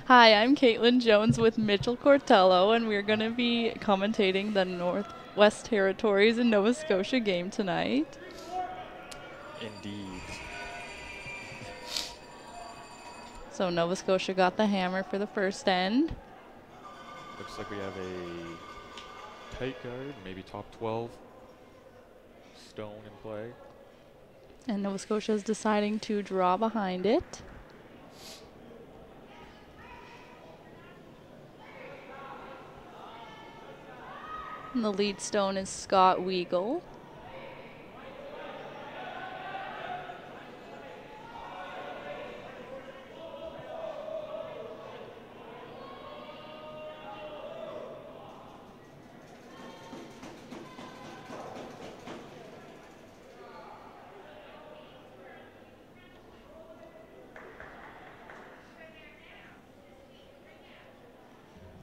Hi, I'm Caitlin Jones with Mitchell Cortello, and we're going to be commentating the Northwest Territories and Nova Scotia game tonight. Indeed. So Nova Scotia got the hammer for the first end. Looks like we have a tight guard, maybe top 12 stone in play. And Nova Scotia is deciding to draw behind it. And the lead stone is Scott Weigel.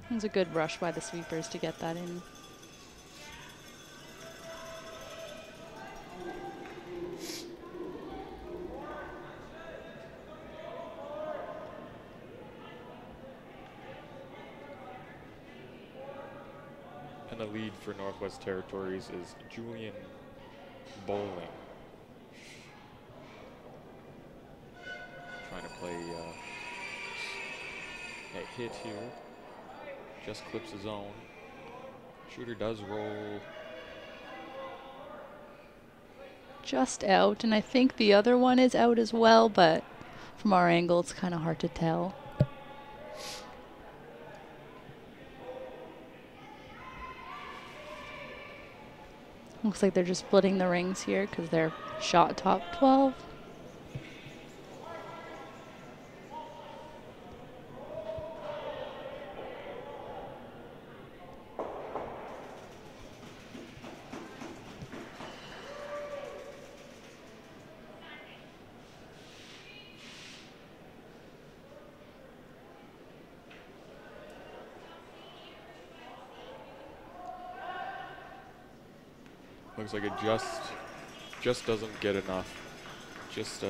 It was a good rush by the sweepers to get that in. And the lead for Northwest Territories is Julian Bowling. Trying to play a hit here. Just clips his own. Shooter does roll. Just out, and I think the other one is out as well, but from our angle it's kind of hard to tell. Looks like they're just splitting the rings here because they're shot top 12. Looks like it just doesn't get enough. Just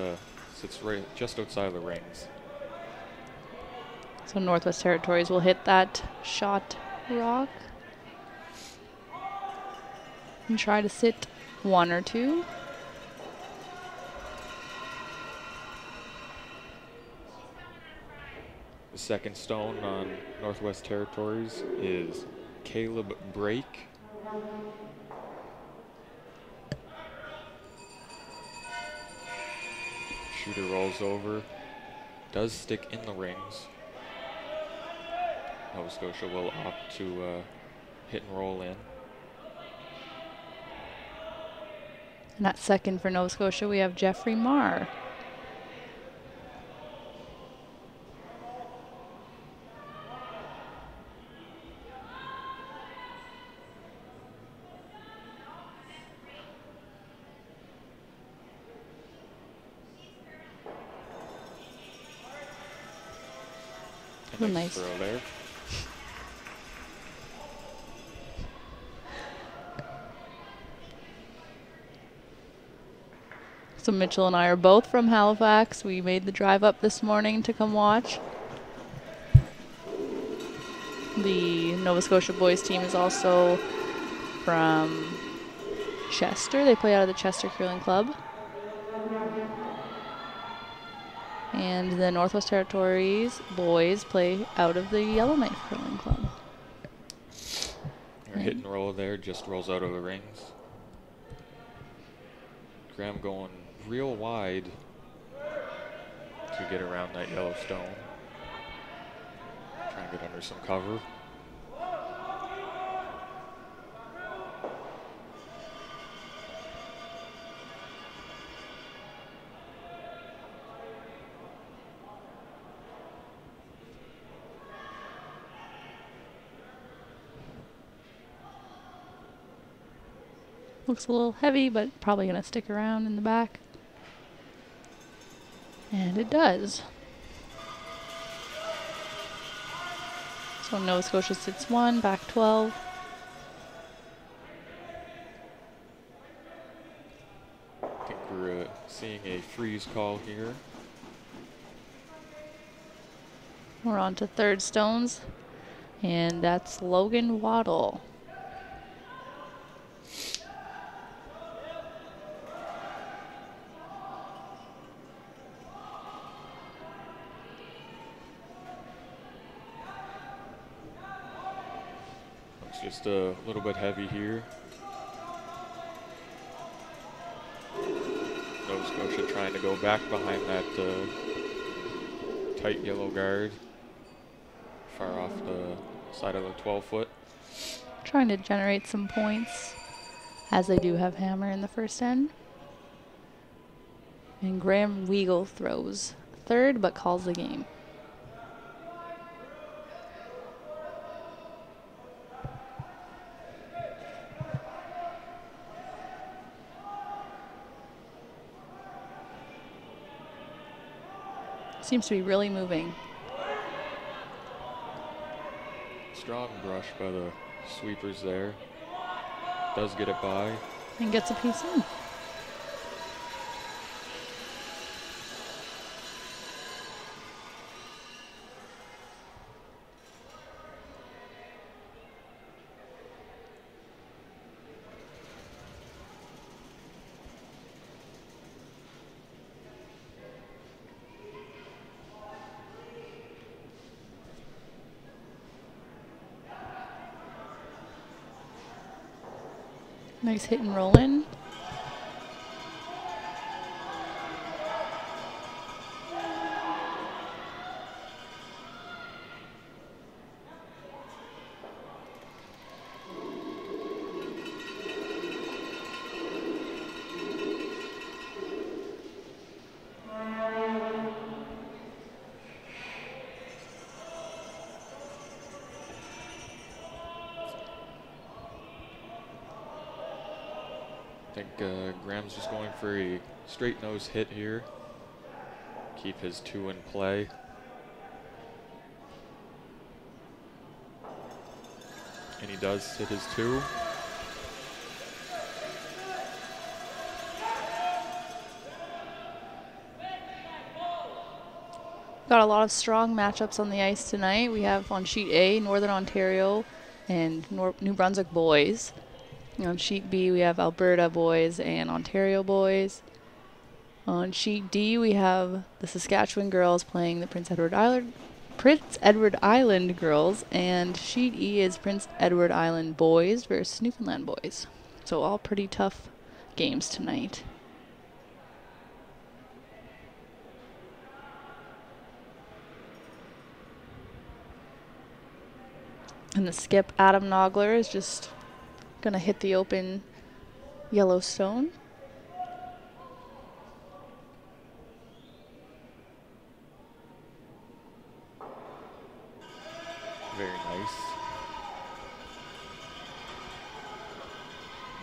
sits right just outside the rings. So Northwest Territories will hit that shot rock and try to sit one or two. The second stone on Northwest Territories is Caleb Brake. Shooter rolls over, does stick in the rings. Nova Scotia will opt to hit and roll in. And at second for Nova Scotia, we have Jeffrey Marr. Nice throw there. So Mitchell and I are both from Halifax. We made the drive up this morning to come watch. The Nova Scotia boys team is also from Chester. They play out of the Chester Curling Club. And the Northwest Territories boys play out of the Yellowknife Curling Club. Our hit and roll there just rolls out of the rings. Graham going real wide to get around that yellow stone. Trying to get under some cover. Looks a little heavy, but probably going to stick around in the back. And it does. So Nova Scotia sits one, back 12. I think we're seeing a freeze call here. We're on to third stones, and that's Logan Waddle. Looks just a little bit heavy here. Nova Scotia trying to go back behind that tight yellow guard, far off the side of the 12-foot. Trying to generate some points, as they do have hammer in the first end. And Graham Weigel throws third, but calls the game. Seems to be really moving. Strong brush by the sweepers there. Does get it by. And gets a piece in. Nice hit and roll in. I think Graham's just going for a straight nose hit here. Keep his 2 in play. And he does hit his 2. Got a lot of strong matchups on the ice tonight. We have on sheet A, Northern Ontario and New Brunswick boys. On sheet B, we have Alberta boys and Ontario boys. On sheet D, we have the Saskatchewan girls playing the Prince Edward Island girls, and sheet E is Prince Edward Island boys versus Newfoundland boys. So all pretty tough games tonight. And the skip, Adam Nogler, is just gonna hit the open yellow stone. Very nice.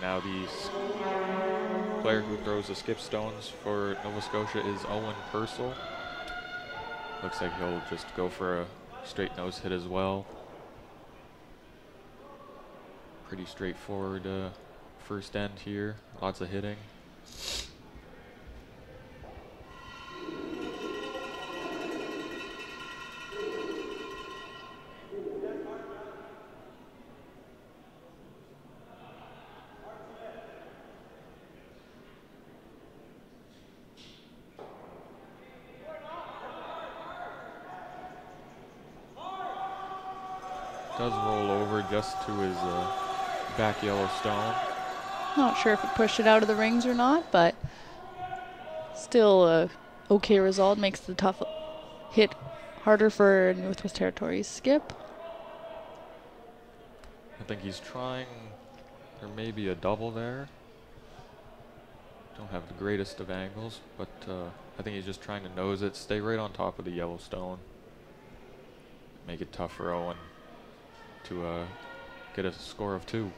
Now the player who throws the skip stones for Nova Scotia is Owen Purcell. Looks like he'll just go for a straight nose hit as well. Pretty straightforward first end here. Lots of hitting. Does roll over just to his back yellow stone. Not sure if it pushed it out of the rings or not, but still a okay result. Makes the tough hit harder for Northwest Territories skip. I think he's trying, there may be a double there. Don't have the greatest of angles, but I think he's just trying to nose it, stay right on top of the yellow stone. Make it tough for Owen to get a score of 2.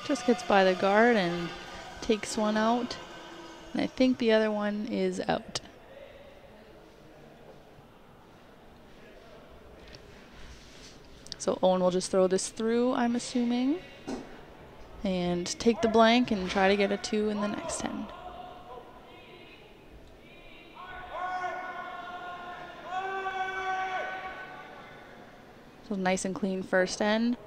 Just gets by the guard and takes one out. And I think the other one is out. So Owen will just throw this through, I'm assuming, and take the blank and try to get a 2 in the next end. So nice and clean first end.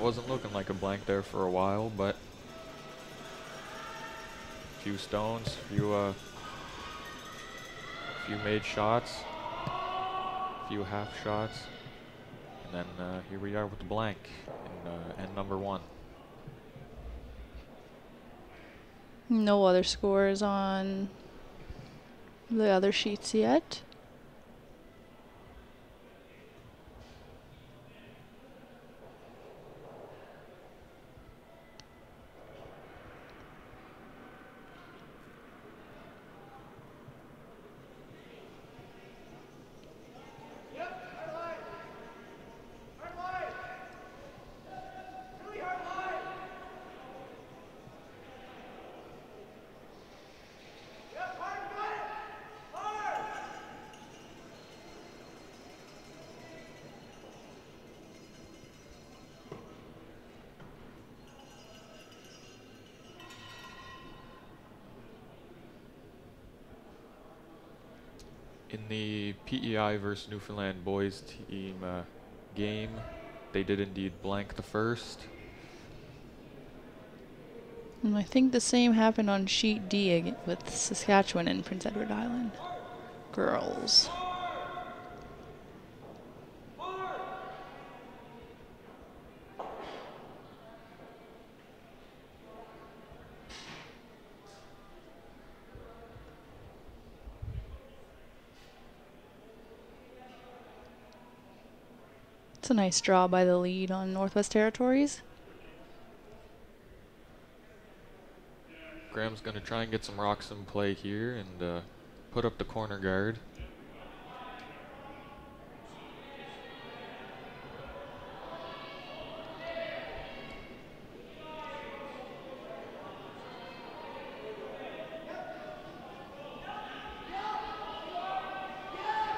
Wasn't looking like a blank there for a while, but a few stones, a few made shots, a few half shots, and then here we are with the blank in end number 1. No other scores on the other sheets yet. In the PEI versus Newfoundland boys team game, they did indeed blank the first. And I think the same happened on sheet D with Saskatchewan and Prince Edward Island girls. It's a nice draw by the lead on Northwest Territories. Graham's going to try and get some rocks in play here and put up the corner guard.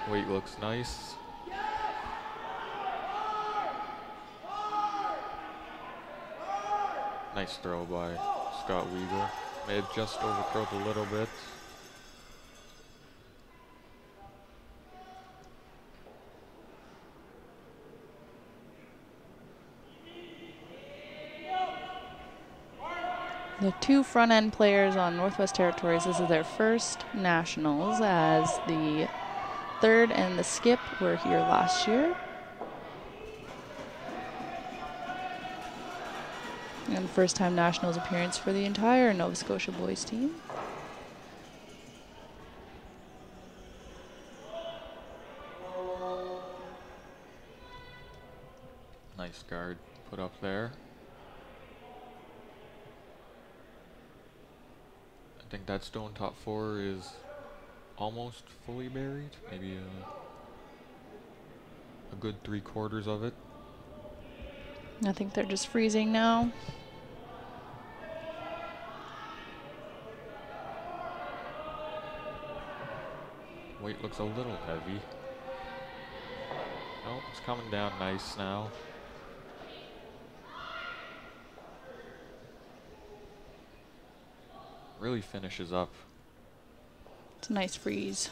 Weight looks nice. Nice throw by Scott Weaver. May have just overcurled a little bit. The 2 front end players on Northwest Territories, this is their first nationals, as the 3rd and the skip were here last year. And first time nationals appearance for the entire Nova Scotia boys team. Nice guard put up there. I think that stone top 4 is almost fully buried. Maybe a good 3/4 of it. I think they're just freezing now. Weight looks a little heavy. Oh, it's coming down nice now. Really finishes up. It's a nice freeze.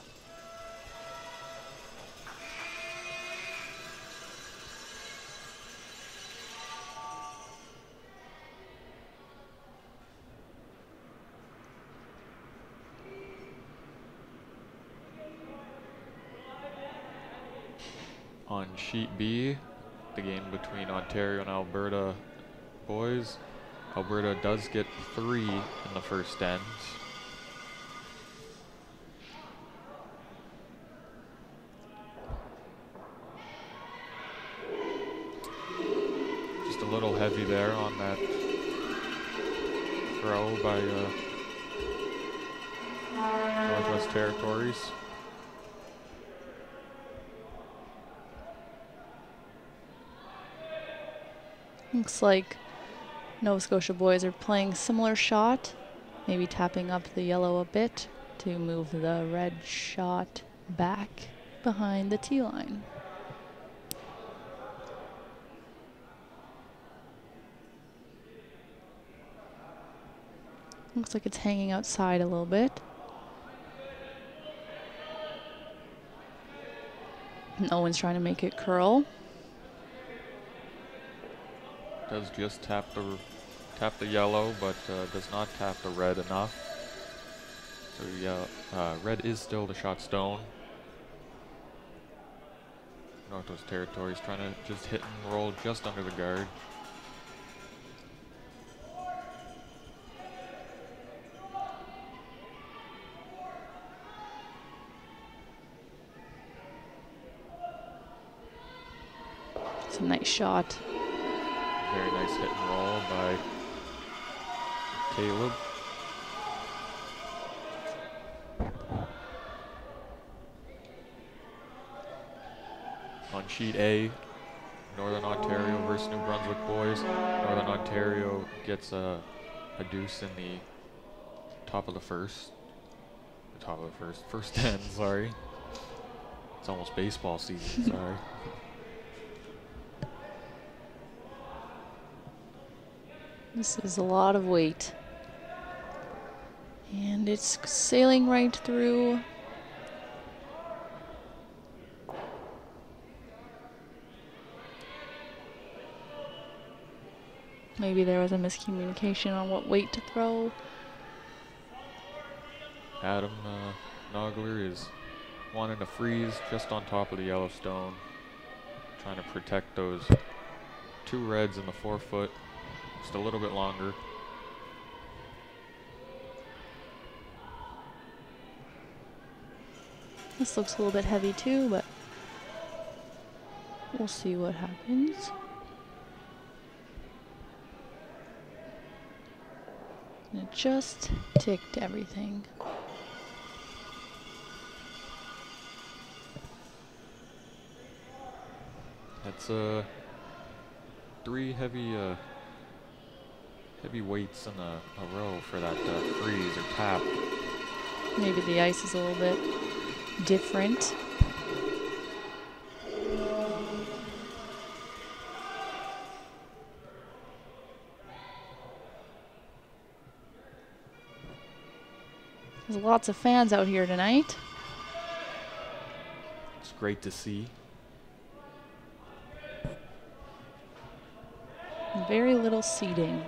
On sheet B, the game between Ontario and Alberta boys, Alberta does get 3 in the first end. Just a little heavy there on that throw by Northwest Territories. Looks like Nova Scotia boys are playing similar shot, maybe tapping up the yellow a bit to move the red shot back behind the tee line. Looks like it's hanging outside a little bit. And Owen's trying to make it curl. Does just tap the yellow, but does not tap the red enough. So yeah, red is still the shot stone. Northwest Territories trying to just hit and roll just under the guard. It's a nice shot. Very nice hit and roll by Caleb. On sheet A, Northern Ontario versus New Brunswick boys. Northern Ontario gets a deuce in the top of the first. First 10, sorry. It's almost baseball season, sorry. This is a lot of weight. And it's sailing right through. Maybe there was a miscommunication on what weight to throw. Adam Nogler is wanting to freeze just on top of the Yellowstone, trying to protect those two reds in the 4 foot just a little bit longer. This looks a little bit heavy too, but we'll see what happens. And it just ticked everything. That's 3 heavy weights in a row for that freeze or tap. Maybe the ice is a little bit different. There's lots of fans out here tonight. It's great to see. Very little seating.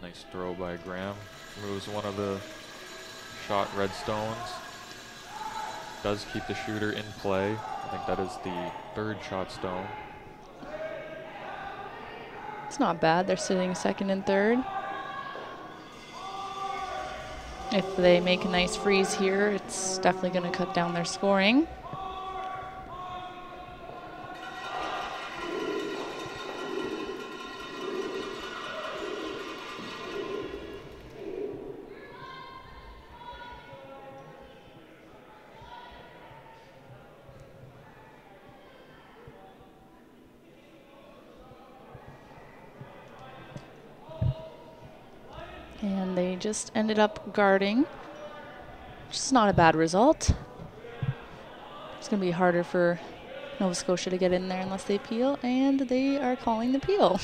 Nice throw by Graham. Moves one of the shot red stones. Does keep the shooter in play. I think that is the 3rd shot stone. It's not bad. They're sitting 2nd and 3rd. If they make a nice freeze here, it's definitely going to cut down their scoring. And they just ended up guarding, which is not a bad result. It's going to be harder for Nova Scotia to get in there unless they peel, and they are calling the peel.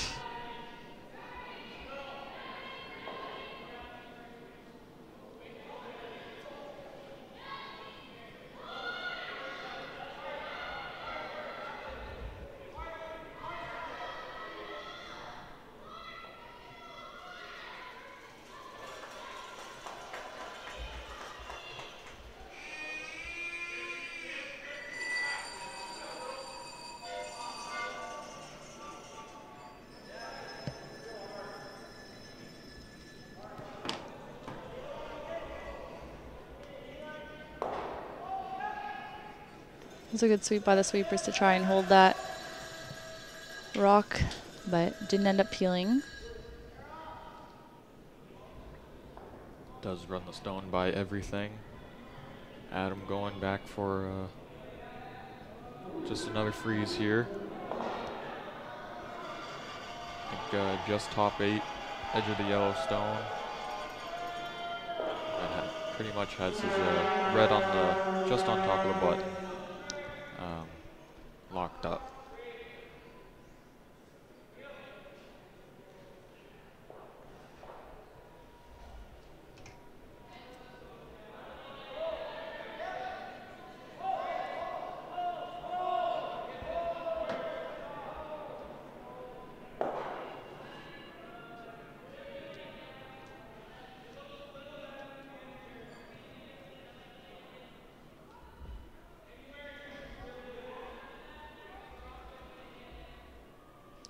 was a good sweep by the sweepers to try and hold that rock, but didn't end up peeling. Does run the stone by everything. Adam going back for just another freeze here. I think just top 8, edge of the yellow stone. And pretty much has his red on the, just on top of the button, locked up.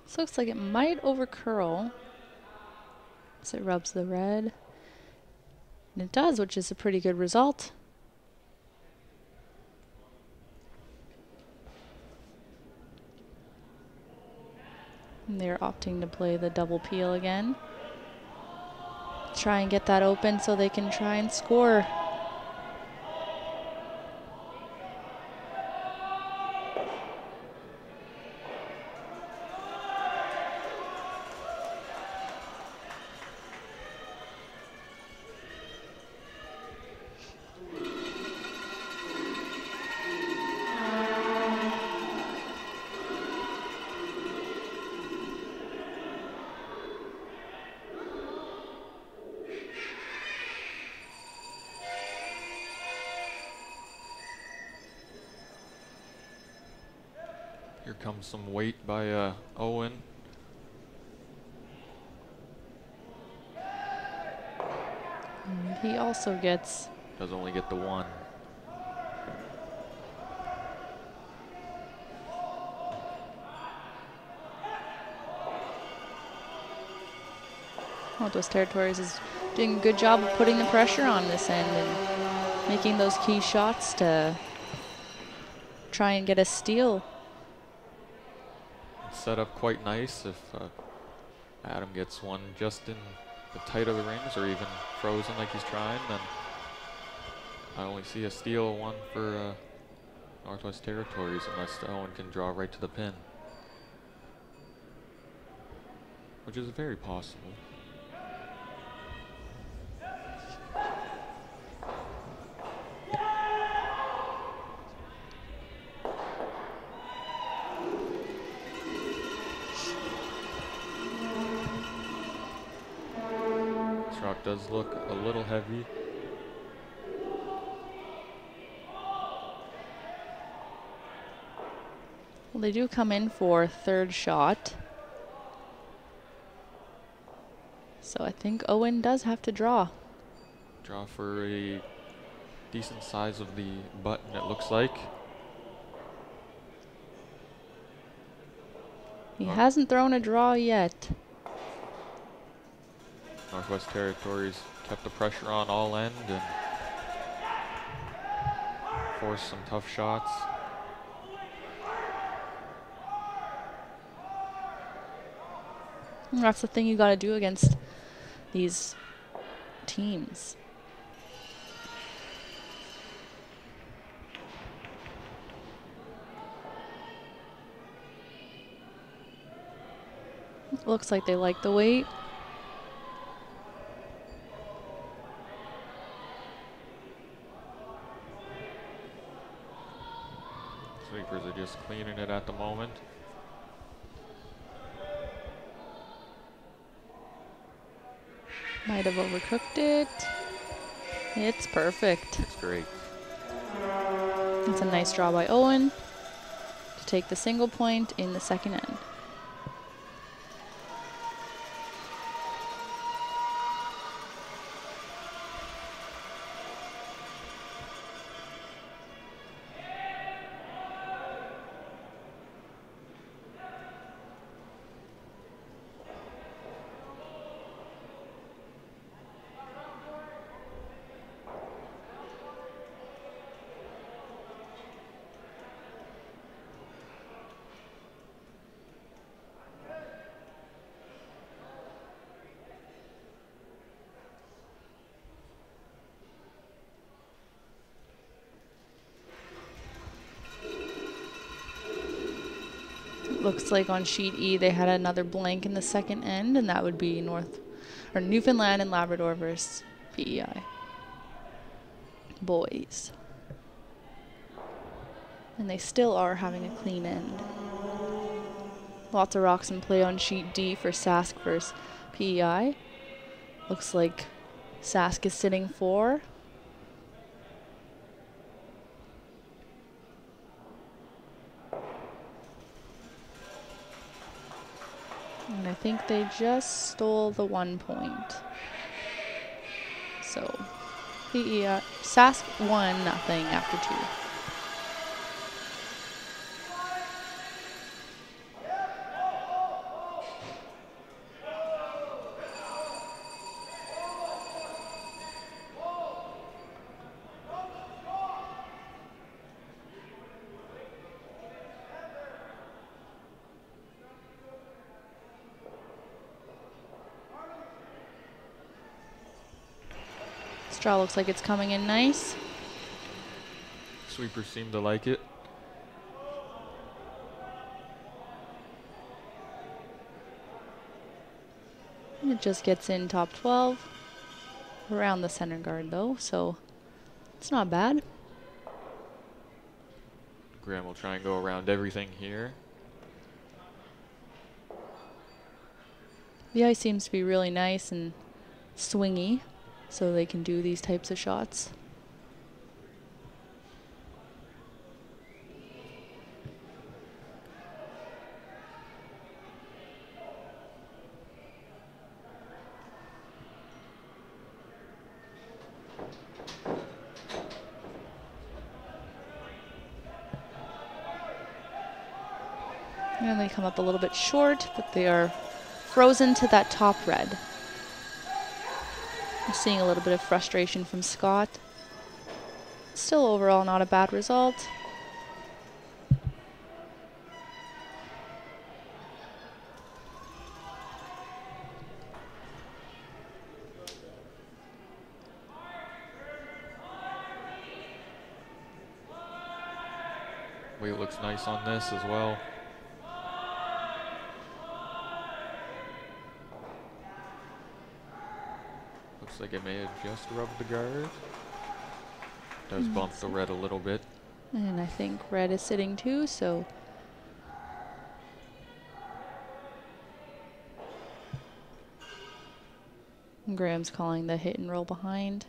This looks like it might over curl as it rubs the red. And it does, which is a pretty good result. And they're opting to play the double peel again. Try and get that open so they can try and score. Here comes some weight by Owen. And he also gets... Does only get the 1. Northwest Territories is doing a good job of putting the pressure on this end and making those key shots to try and get a steal. Set up quite nice. If Adam gets one just in the tight of the rings or even frozen like he's trying, then I only see a steal, 1 for Northwest Territories, unless Owen can draw right to the pin, which is very possible. Rock does look a little heavy. Well, they do come in for 3rd shot. So I think Owen does have to draw. Draw for a decent size of the button, it looks like. He hasn't thrown a draw yet. Northwest Territories kept the pressure on all end and forced some tough shots. And that's the thing you got to do against these teams. Looks like they like the weight. Sweepers are just cleaning it at the moment. Might have overcooked it. It's perfect. It's great. It's a nice draw by Owen to take the single point in the 2nd end. looks like on sheet E they had another blank in the second end, and that would be Newfoundland and Labrador versus PEI. Boys. And they still are having a clean end. Lots of rocks in play on sheet D for Sask versus PEI. Looks like Sask is sitting 4. And I think they just stole the 1 point. So PEI, Sask 1-0 after 2. Straw looks like it's coming in nice. Sweepers seem to like it. It just gets in top 12. Around the center guard though, so it's not bad. Graham will try and go around everything here. The ice seems to be really nice and swingy, so they can do these types of shots. And they come up a little bit short, but they are frozen to that top red. I'm seeing a little bit of frustration from Scott. Still overall not a bad result. Weight looks nice on this as well. Looks like it may have just rubbed the guard. Does bump the red a little bit. And I think red is sitting too, so Graham's calling the hit and roll behind.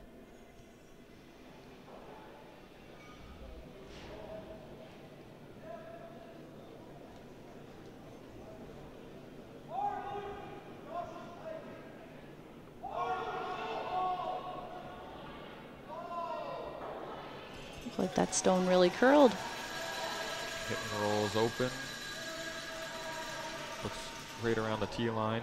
Looks like that stone really curled. Hit and roll is open. Looks right around the tee line.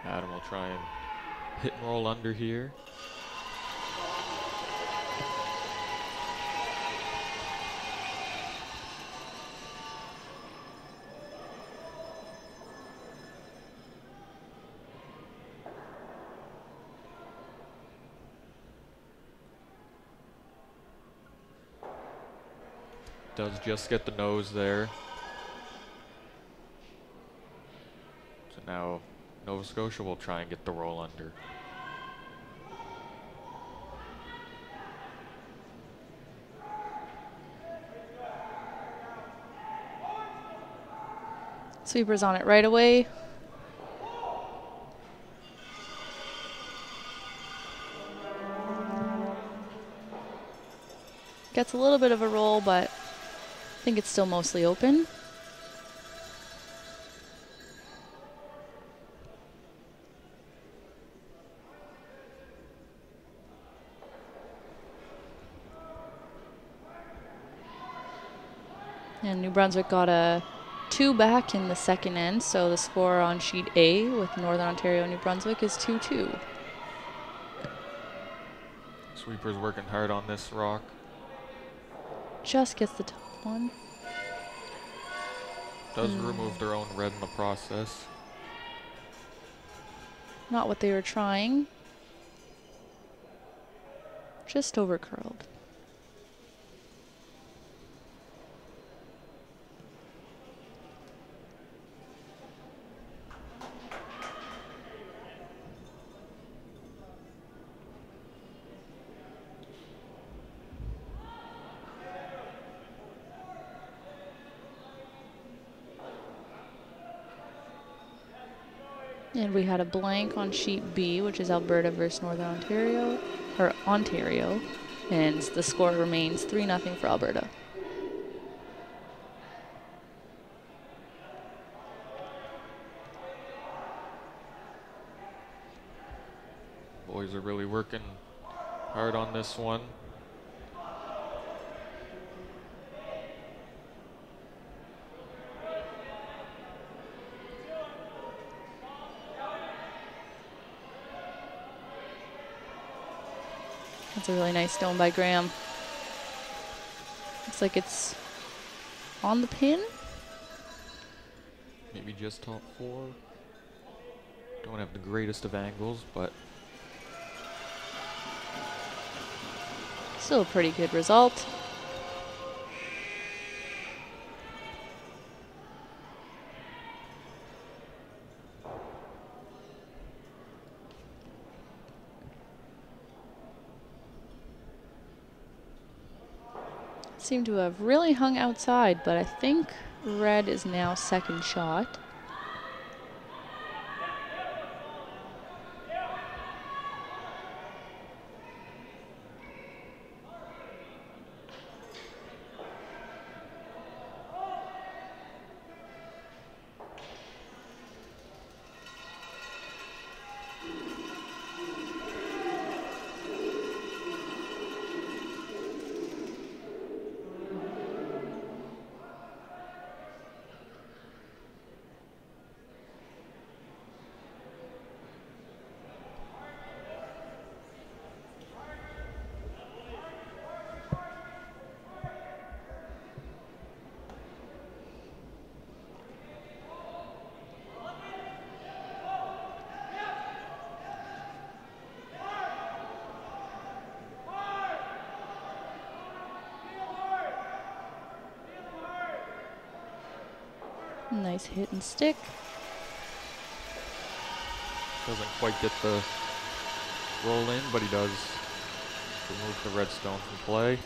Adam will try and hit and roll under here. Does just get the nose there. So now Nova Scotia will try and get the roll under. Sweeper's on it right away. Gets a little bit of a roll, but I think it's still mostly open. And New Brunswick got a 2 back in the second end, so the score on sheet A with Northern Ontario and New Brunswick is 2-2. Sweeper's working hard on this rock. Just gets the top one. Does remove their own red in the process. Not what they were trying. Just over curled. And we had a blank on sheet B, which is Alberta versus Northern Ontario, or Ontario. And the score remains 3-0 for Alberta. Boys are really working hard on this one. That's a really nice stone by Graham. Looks like it's on the pin. Maybe just top 4. Don't have the greatest of angles, but Still a pretty good result. Seem to have really hung outside, but I think red is now second shot. Nice hit and stick. doesn't quite get the roll in, but he does remove the red stone from play.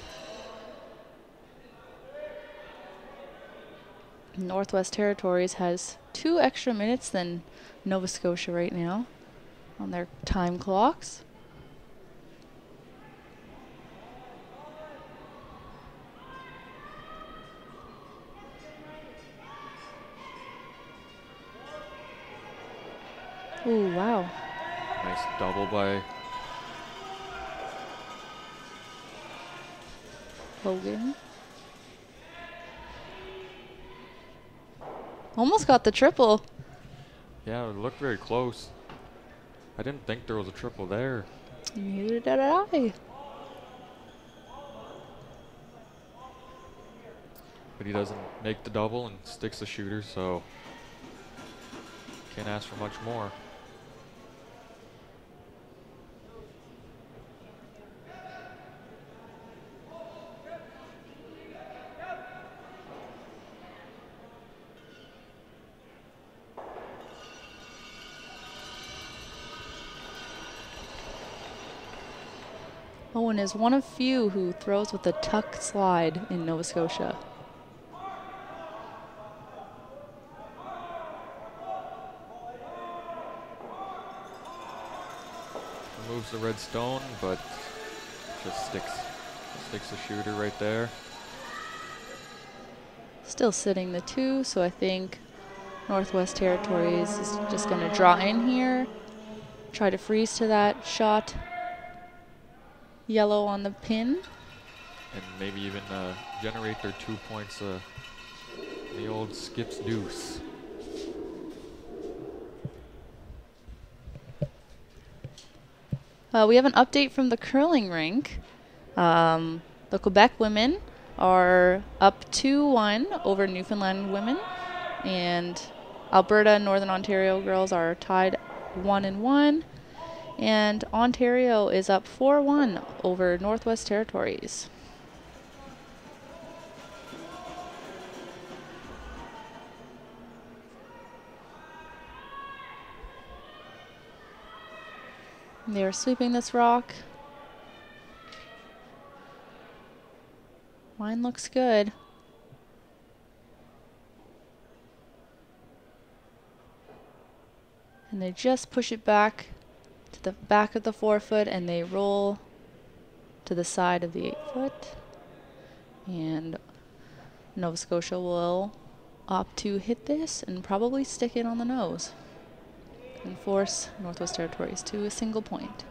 Northwest Territories has 2 extra minutes than Nova Scotia right now on their time clocks. Ooh, wow. Nice double by Hogan. Almost got the triple. Yeah, it looked very close. I didn't think there was a triple there. Neither did I. But he doesn't make the double and sticks the shooter, so can't ask for much more. Owen is one of few who throws with a tuck slide in Nova Scotia. Removes the red stone, but just sticks the shooter right there. Still sitting the 2, so I think Northwest Territories is just going to draw in here. Try to freeze to that shot. Yellow on the pin. And maybe even generate their 2 points, the old Skip's deuce. We have an update from the curling rink. The Quebec women are up 2-1 over Newfoundland women, and Alberta and Northern Ontario girls are tied 1-1, and Ontario is up 4-1 over Northwest Territories. They're sweeping this rock. Line looks good. And they just push it back to the back of the 4-foot and they roll to the side of the 8-foot. And Nova Scotia will opt to hit this and probably stick it on the nose and force Northwest Territories to a single point.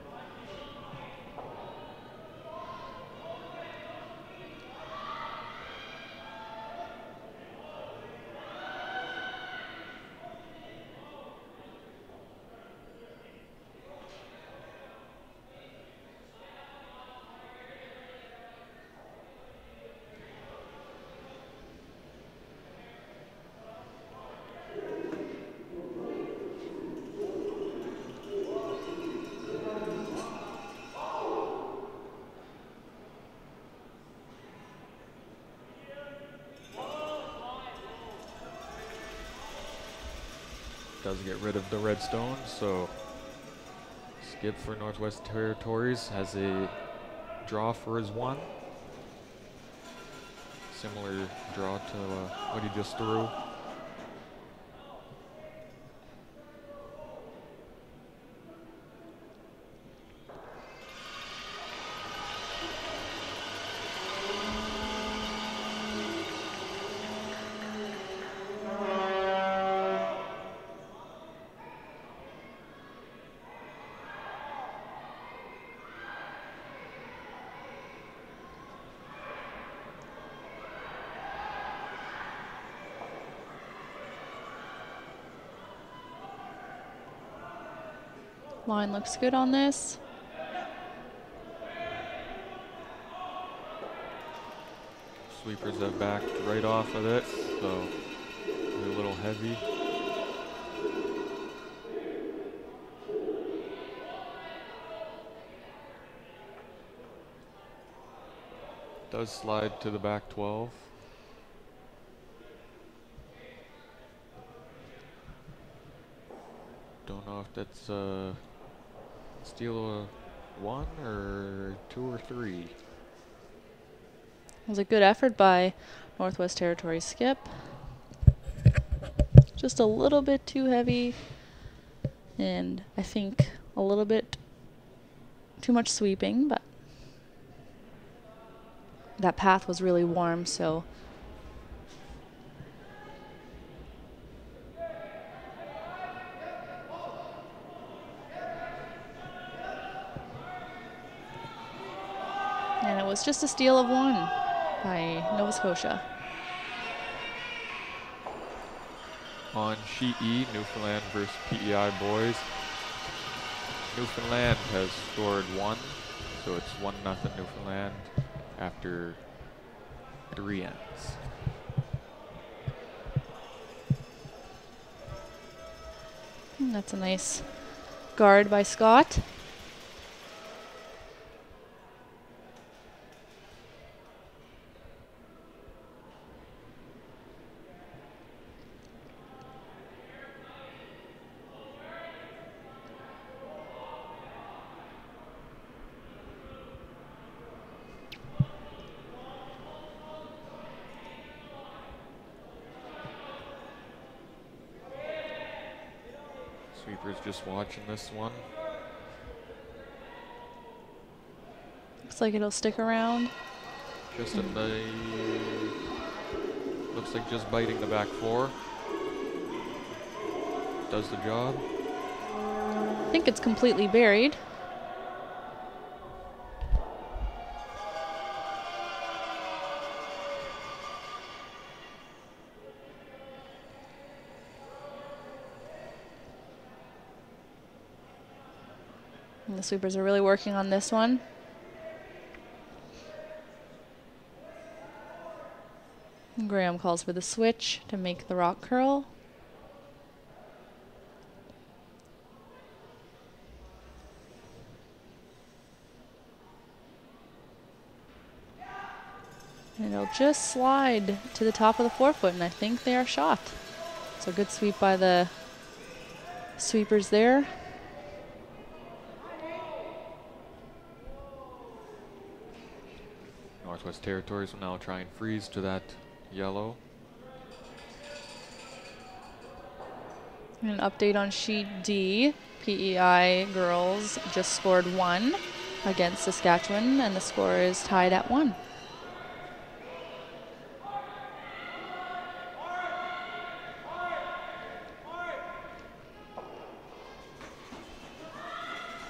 Does get rid of the red stone, so skip for Northwest Territories has a draw for his 1. Similar draw to what he just threw. Line looks good on this. Sweepers have backed right off of it, so they're a little heavy. Does slide to the back 12. Don't know if that's steal a 1 or 2 or 3. It was a good effort by Northwest Territories skip. Just a little bit too heavy, and I think a little bit too much sweeping, but that path was really warm, so and it was just a steal of 1 by Nova Scotia. On sheet E, Newfoundland versus PEI boys. Newfoundland has scored 1, so it's 1-0 Newfoundland after 3 ends. And that's a nice guard by Scott. Sweepers just watching this one. Looks like it'll stick around. Just in the, looks like just biting the back 4. Does the job. I think it's completely buried. And the sweepers are really working on this one. And Graham calls for the switch to make the rock curl. And it'll just slide to the top of the 4-foot, and I think they are shot. So good sweep by the sweepers there. Northwest Territories will now try and freeze to that yellow. An update on sheet D. PEI girls just scored 1 against Saskatchewan, and the score is tied at 1.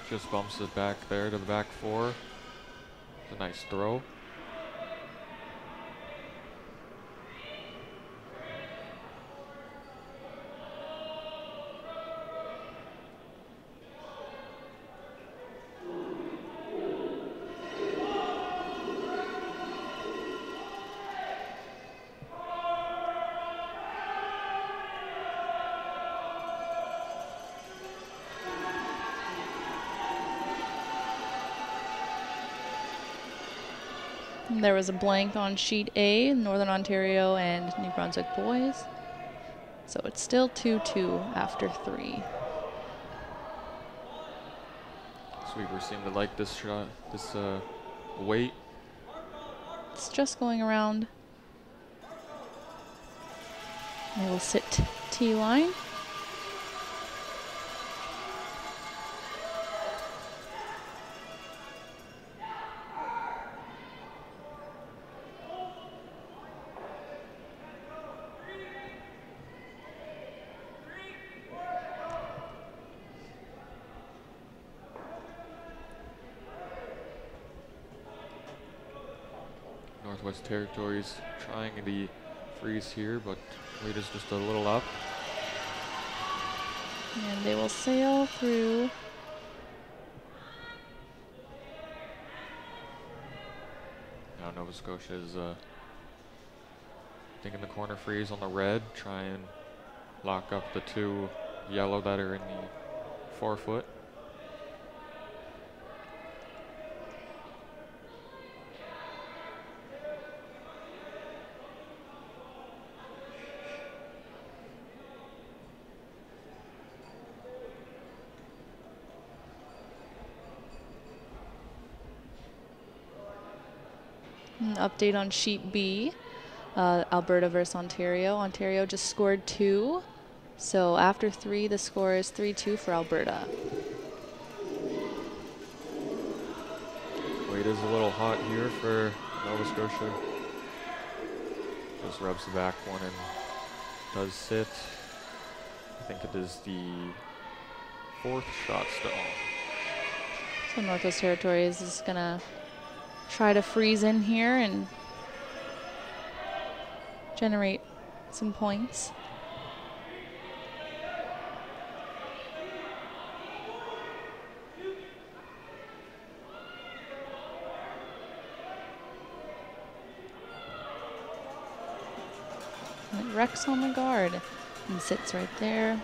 Just bumps it back there to the back 4. It's a nice throw. There was a blank on sheet A, Northern Ontario and New Brunswick boys. So it's still 2-2 after 3. Sweepers seem to like this shot, this weight. It's just going around. They will sit T-line. Northwest Territories trying the freeze here, but weight is just a little up. And they will sail through. Now Nova Scotia is thinking the corner freeze on the red, try and lock up the 2 yellow that are in the 4-foot. An update on sheet B, Alberta versus Ontario. Ontario just scored 2. So after 3, the score is 3-2 for Alberta. Weight is a little hot here for Nova Scotia. Just rubs the back one and does sit. I think it is the 4th shot stone. So Northwest Territories is going to try to freeze in here and generate some points. And it wrecks on the guard and sits right there.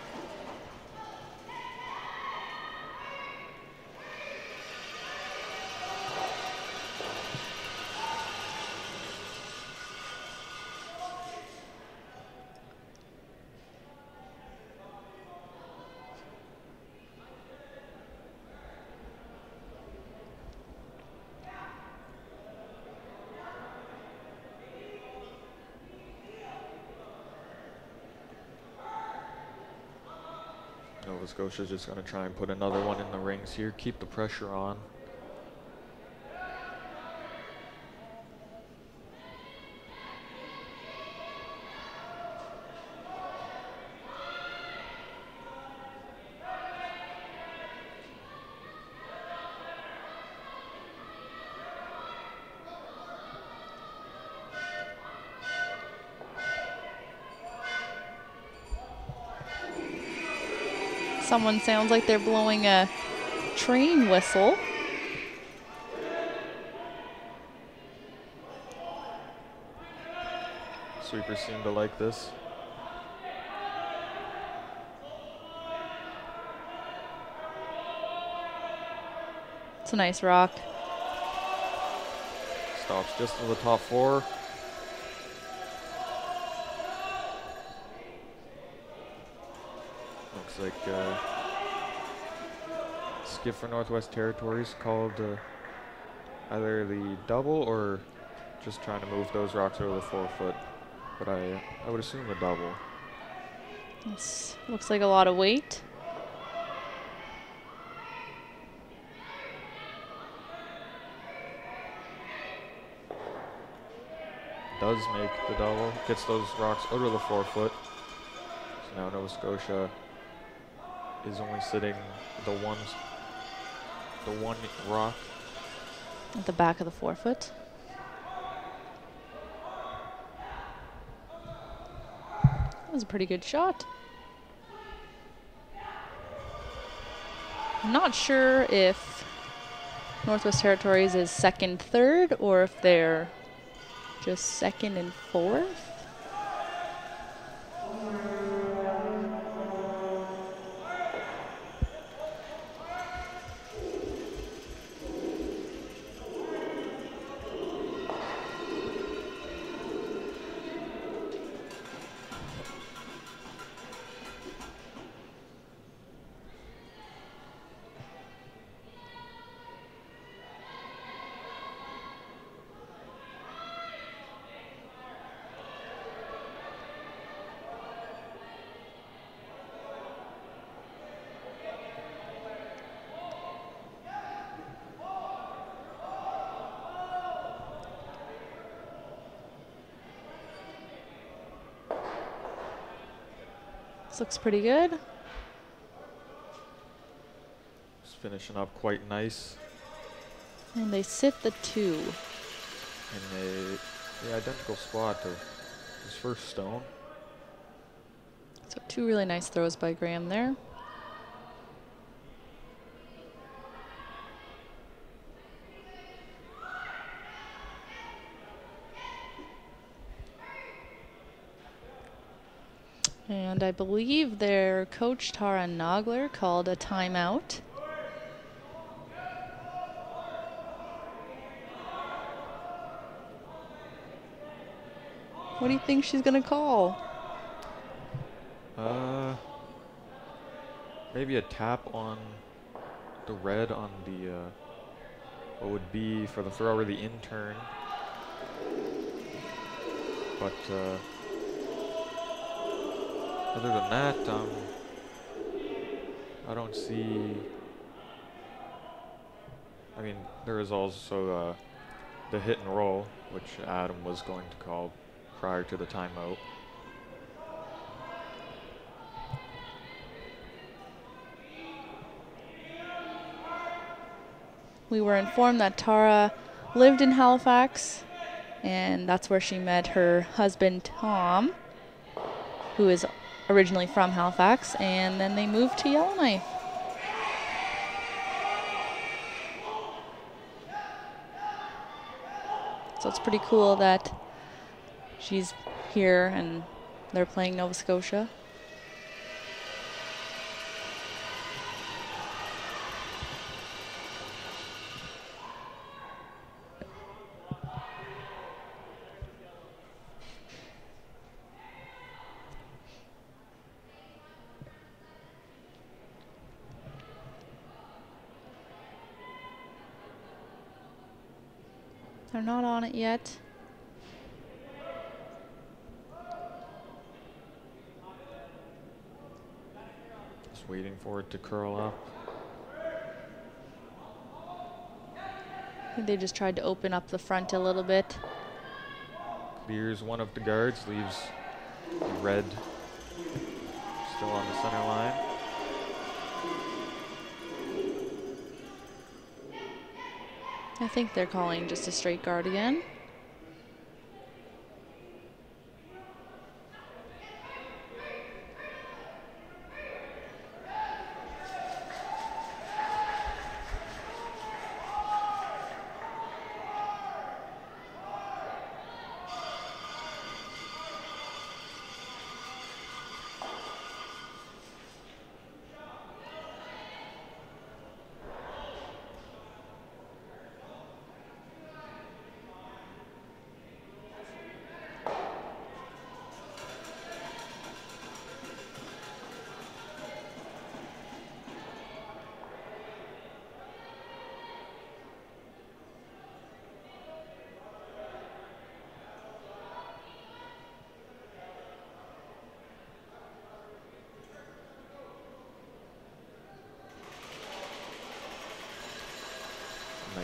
Nova Scotia is just going to try and put another one in the rings here, keep the pressure on. Someone sounds like they're blowing a train whistle. Sweepers seem to like this. It's a nice rock. Stops just in the top 4. Looks like skip for Northwest Territories called either the double or just trying to move those rocks over the 4-foot. But I would assume the double. This looks like a lot of weight. Does make the double. Gets those rocks out of the 4 foot. So now Nova Scotia is only sitting the one rock At the back of the 4 foot. That was a pretty good shot. I'm not sure if Northwest Territories is second, third, or if they're just second and fourth. This looks pretty good. Just finishing up quite nice. And they sit the 2. In the identical spot to his first stone. So 2 really nice throws by Graham there. And I believe their coach, Tara Nagler, called a timeout. What do you think she's going to call? Maybe a tap on the red on the, what would be for the thrower, the in turn. But, other than that, I don't see. I mean, there is also the hit and roll, which Adam was going to call prior to the timeout. We were informed that Tara lived in Halifax, and that's where she met her husband, Tom, who is originally from Halifax, and then they moved to Yellowknife. So it's pretty cool that she's here and they're playing Nova Scotia. They're not on it yet. Just waiting for it to curl up. I think they just tried to open up the front a little bit. Clears one of the guards, leaves the red still on the center line. I think they're calling just a straight guard again.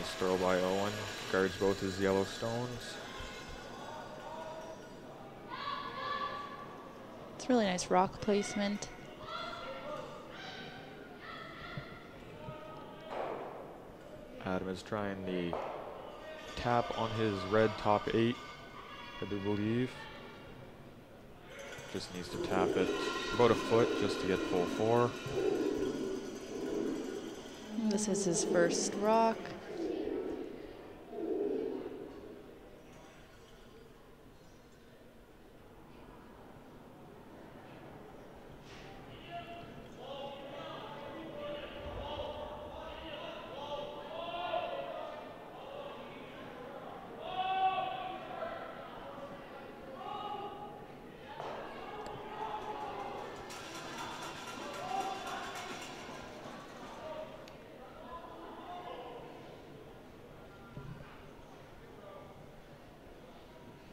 Nice throw by Owen. Guards both his yellow stones. It's really nice rock placement. Adam is trying the tap on his red top 8, I do believe. Just needs to tap it about a foot just to get full 4. This is his first rock.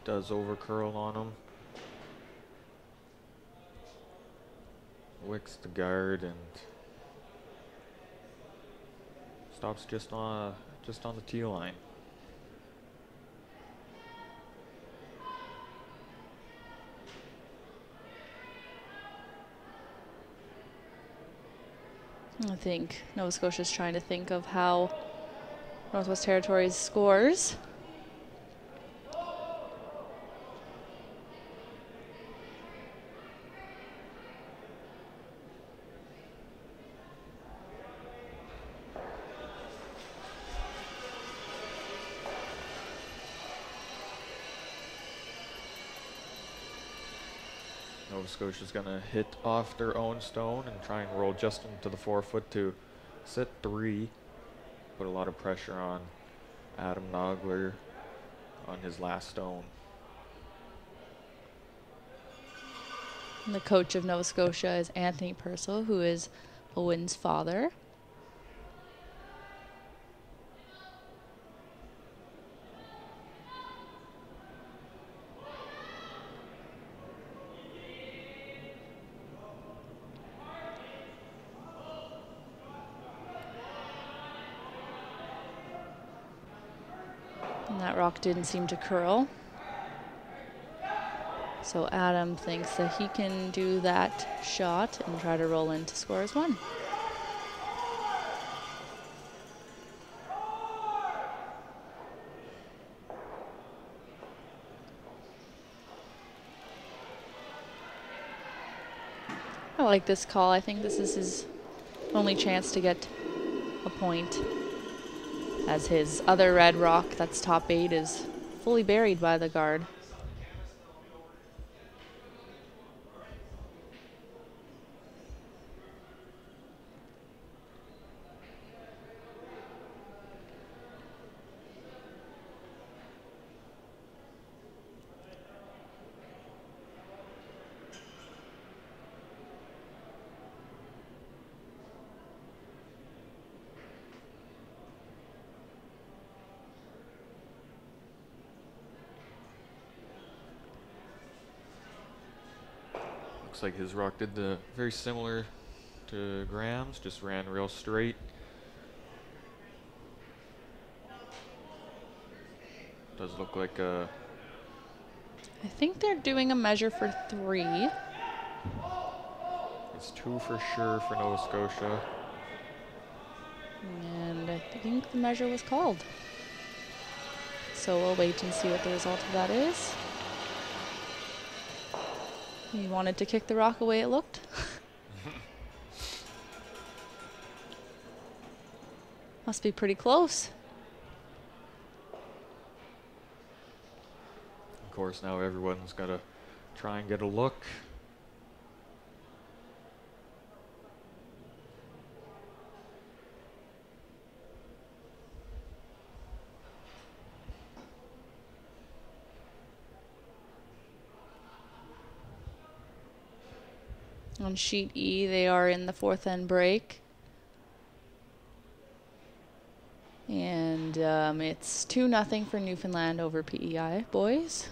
Does over curl on him. Wicks the guard and stops just on the tee line. I think Nova Scotia's trying to think of how Northwest Territories scores. Nova Scotia's gonna hit off their own stone and try and roll just into the 4-foot to set 3. Put a lot of pressure on Adam Nogler on his last stone. And the coach of Nova Scotia is Anthony Purcell, who is Owen's father. And that rock didn't seem to curl. So Adam thinks that he can do that shot and try to roll in to score as 1. I like this call. I think this is his only chance to get a point, as his other red rock, that's top 8, is fully buried by the guard. Looks like his rock did the very similar to Graham's, just ran real straight. Does look like a... I think they're doing a measure for 3. It's 2 for sure for Nova Scotia. And I think the measure was called. So we'll wait and see what the result of that is. He wanted to kick the rock away, it looked. Must be pretty close. Of course, now everyone's got to try and get a look. On sheet E, they are in the 4th end break. And it's 2-0 for Newfoundland over PEI, boys.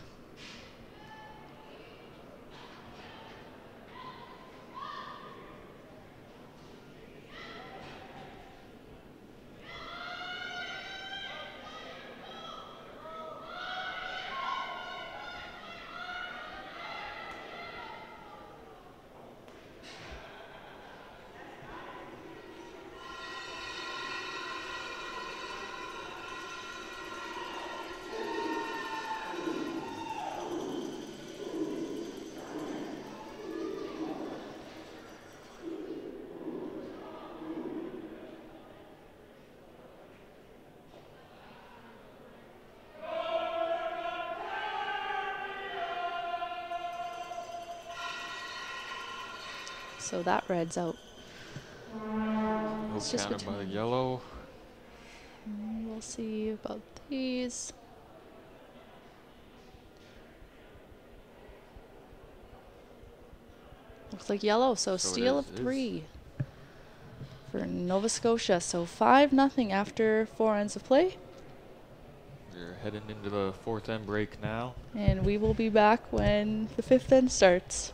So that red's out. No It's just counted by the between. yellow. We'll see about these. Looks like yellow, so So it steal of is 3 for Nova Scotia. So 5-0 after 4 ends of play. We're heading into the 4th end break now. And we will be back when the 5th end starts.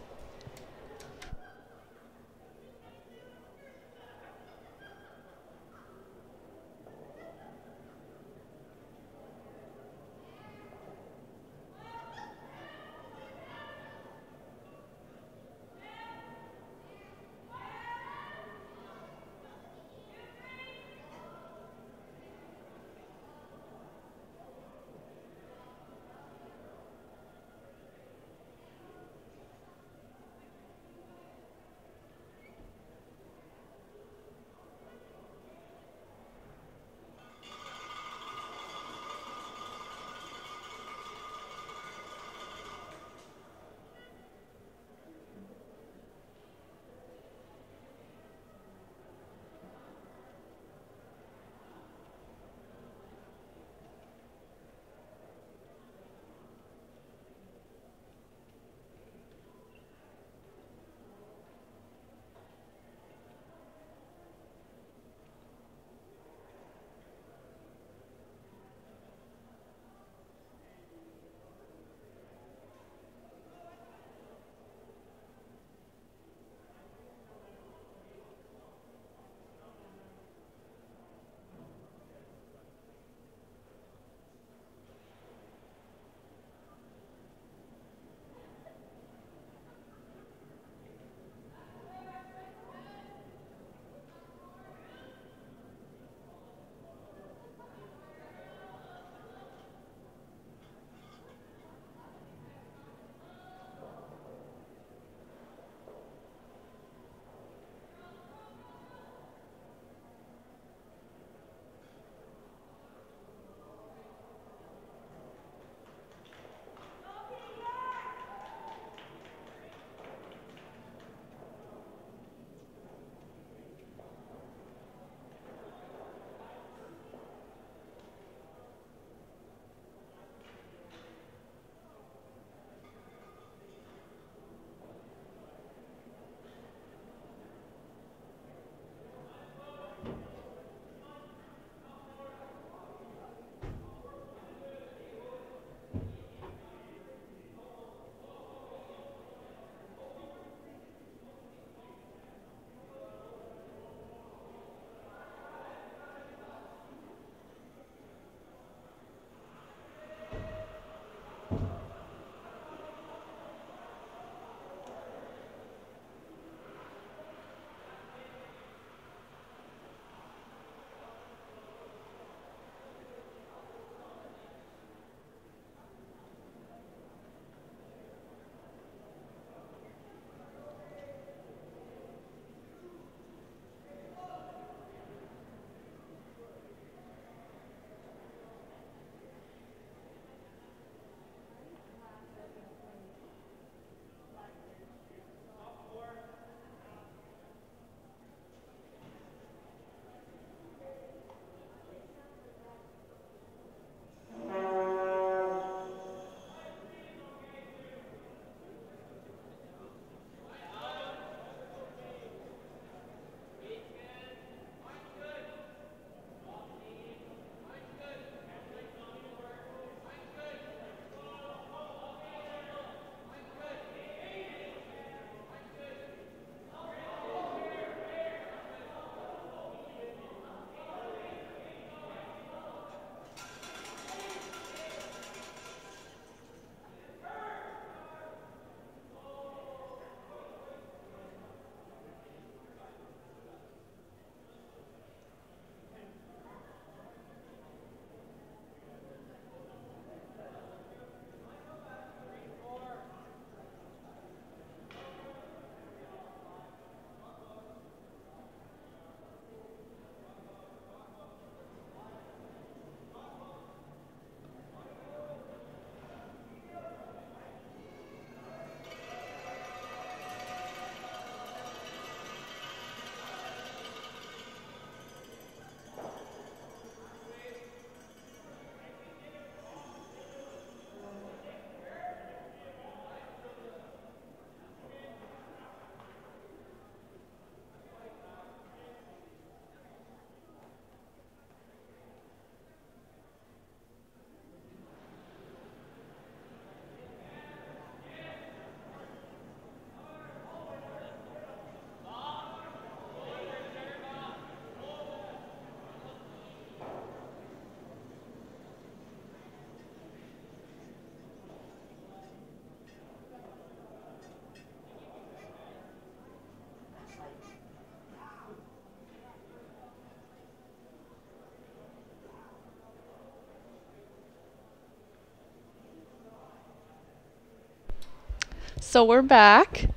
So we're back,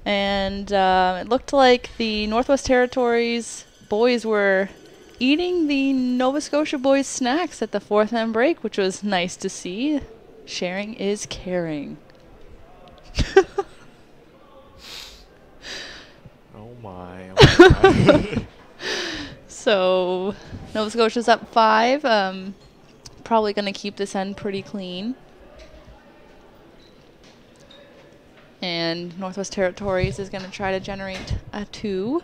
and it looked like the Northwest Territories boys were eating the Nova Scotia boys' snacks at the fourth end break, which was nice to see. Sharing is caring. Oh my, oh my. So Nova Scotia's up 5. Probably going to keep this end pretty clean. And Northwest Territories is going to try to generate a 2.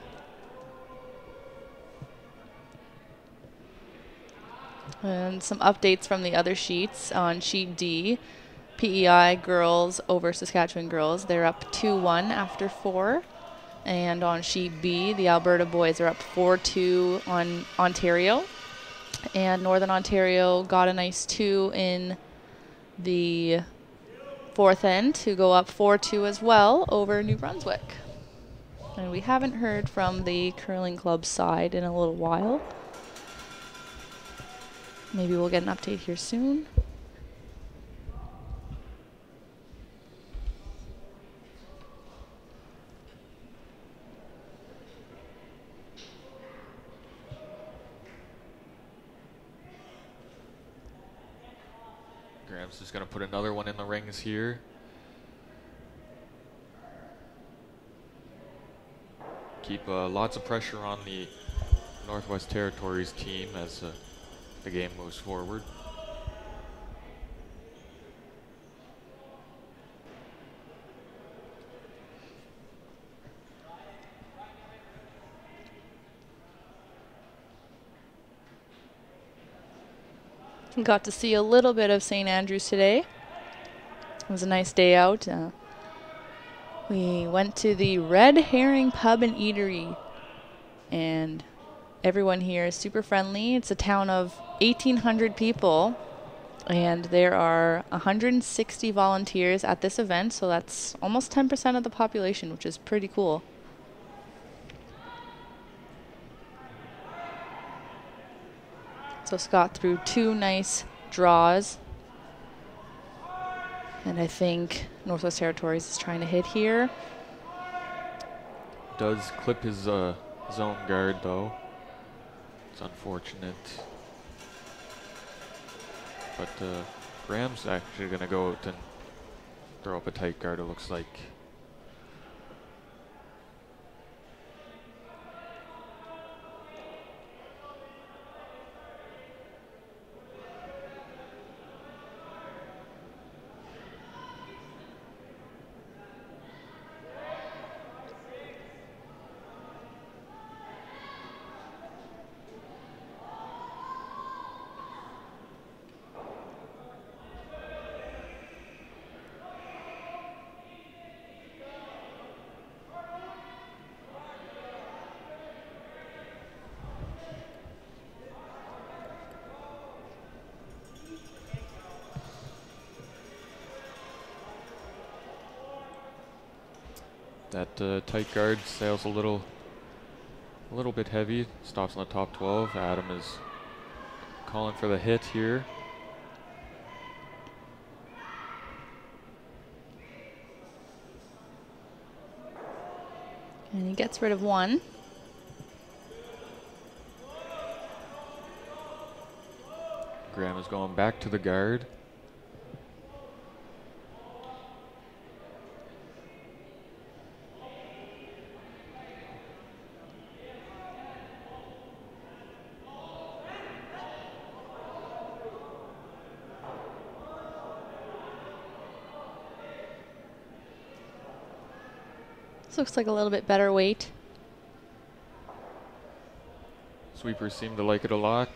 And some updates from the other sheets. On sheet D, PEI girls over Saskatchewan girls. They're up 2-1 after 4. And on sheet B, the Alberta boys are up 4-2 on Ontario. And Northern Ontario got a nice 2 in the fourth end to go up 4-2 as well over New Brunswick. And we haven't heard from the curling club side in a little while. Maybe we'll get an update here soon. Graham's just going to put another one in the rings here. Keep lots of pressure on the Northwest Territories team as the game moves forward. Got to see a little bit of St. Andrews today. It was a nice day out. We went to the Red Herring Pub and Eatery, and everyone here is super friendly. It's a town of 1,800 people, and there are 160 volunteers at this event, so that's almost 10% of the population, which is pretty cool. So Scott threw 2 nice draws. And I think Northwest Territories is trying to hit here. Does clip his own guard though. It's unfortunate. But Graham's actually going to go out and throw up a tight guard, it looks like. That tight guard sails a little bit heavy. Stops on the top 12. Adam is calling for the hit here. And he gets rid of 1. Graham is going back to the guard. This looks like a little bit better weight. Sweepers seem to like it a lot.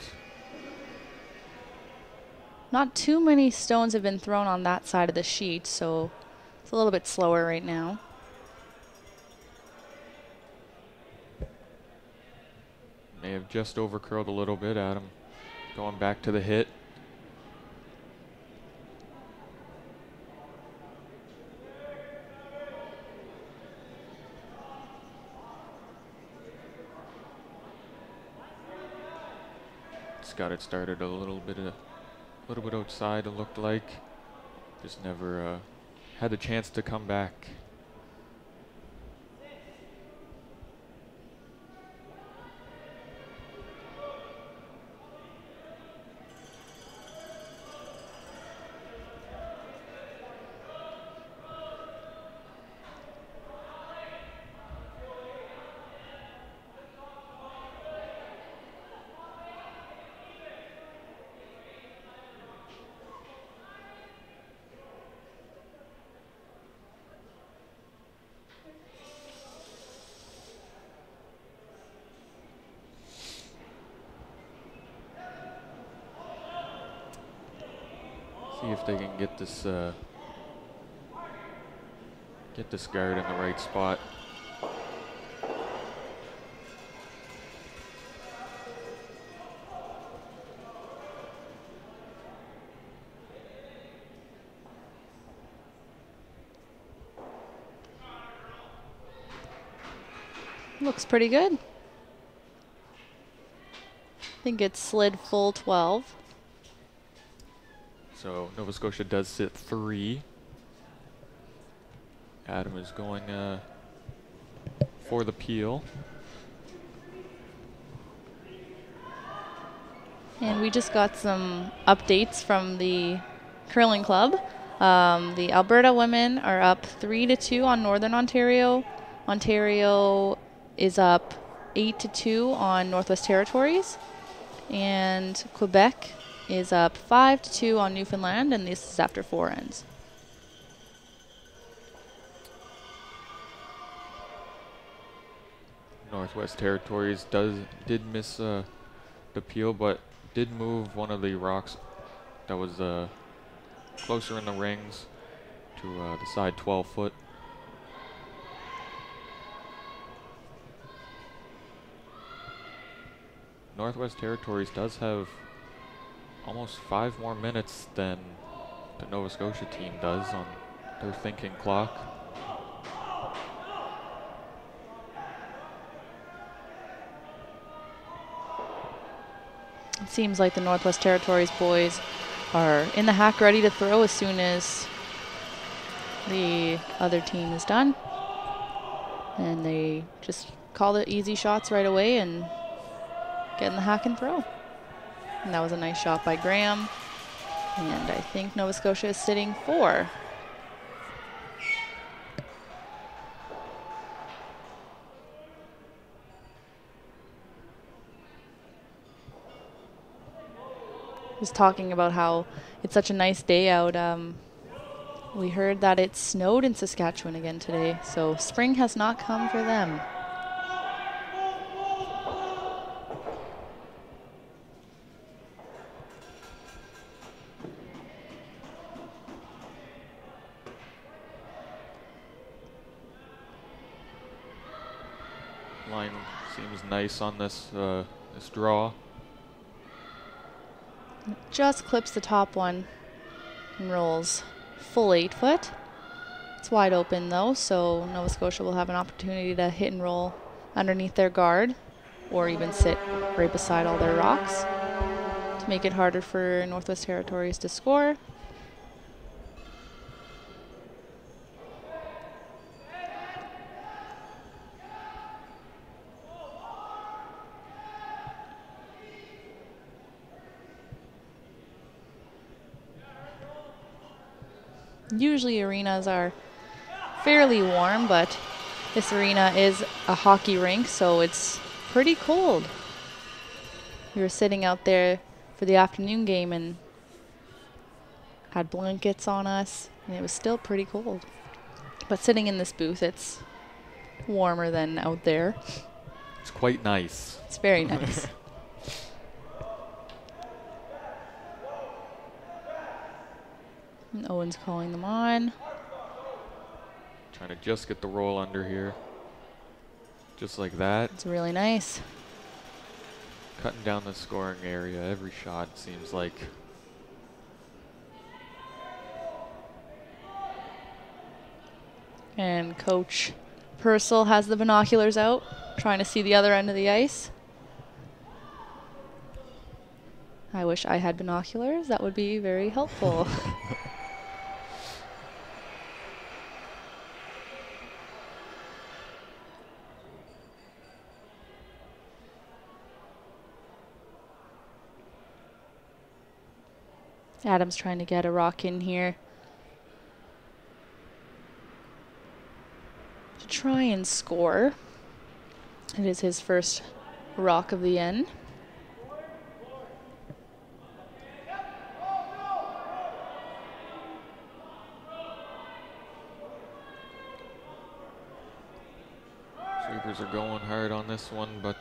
Not too many stones have been thrown on that side of the sheet, so it's a little bit slower right now. May have just overcurled a little bit. Adam going back to the hit. Got it started a little bit outside, it looked like. Just never had a chance to come back. See if they can get this guard in the right spot. Looks pretty good. I think it's slid full 12. So Nova Scotia does sit 3. Adam is going for the peel. And we just got some updates from the curling club. The Alberta women are up 3-2 on Northern Ontario. Ontario is up 8-2 on Northwest Territories. And Quebec is up 5-2 on Newfoundland, and this is after 4 ends. Northwest Territories did miss the peel, but did move one of the rocks that was closer in the rings to the side 12 foot. Northwest Territories does have almost 5 more minutes than the Nova Scotia team does on their thinking clock. It seems like the Northwest Territories boys are in the hack ready to throw as soon as the other team is done. And they just call it easy shots right away and get in the hack and throw. And that was a nice shot by Graham. And I think Nova Scotia is sitting 4. Was talking about how it's such a nice day out. We heard that it snowed in Saskatchewan again today, so spring has not come for them. Line seems nice on this this draw. Just clips the top one and rolls full 8 foot. It's wide open though, so Nova Scotia will have an opportunity to hit and roll underneath their guard or even sit right beside all their rocks to make it harder for Northwest Territories to score. Usually arenas are fairly warm, but this arena is a hockey rink, so it's pretty cold. We were sitting out there for the afternoon game and had blankets on us, and it was still pretty cold. But sitting in this booth, it's warmer than out there. It's quite nice. It's very nice. And Owen's calling them on. Trying to just get the roll under here. Just like that. It's really nice. Cutting down the scoring area every shot seems like. And Coach Purcell has the binoculars out, trying to see the other end of the ice. I wish I had binoculars. That would be very helpful. Adam's trying to get a rock in here to try and score. It is his first rock of the end. Sweepers are going hard on this one, but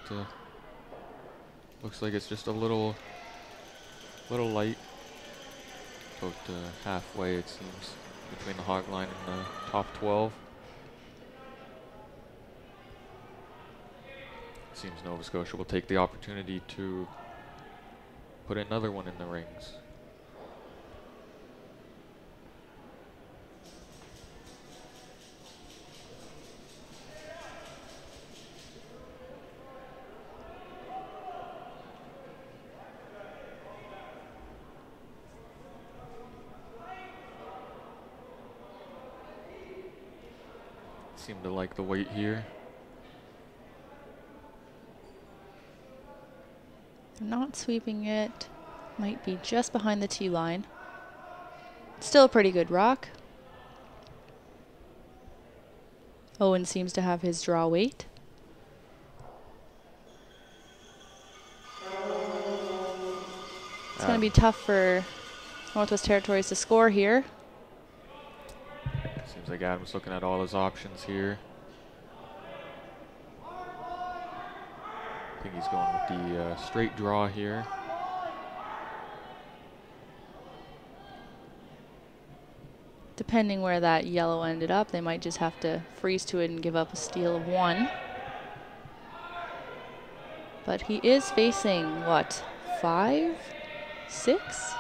looks like it's just a little light. About halfway, it seems, between the hog line and the top 12. Seems Nova Scotia will take the opportunity to put another one in the rings. Seem to like the weight here. Not sweeping it. Might be just behind the tee line. Still a pretty good rock. Owen seems to have his draw weight. It's going to be tough for Northwest Territories to score here. Seems like Adam's looking at all his options here. I think he's going with the straight draw here. Depending where that yellow ended up, they might just have to freeze to it and give up a steal of 1. But he is facing, what, 5, 6?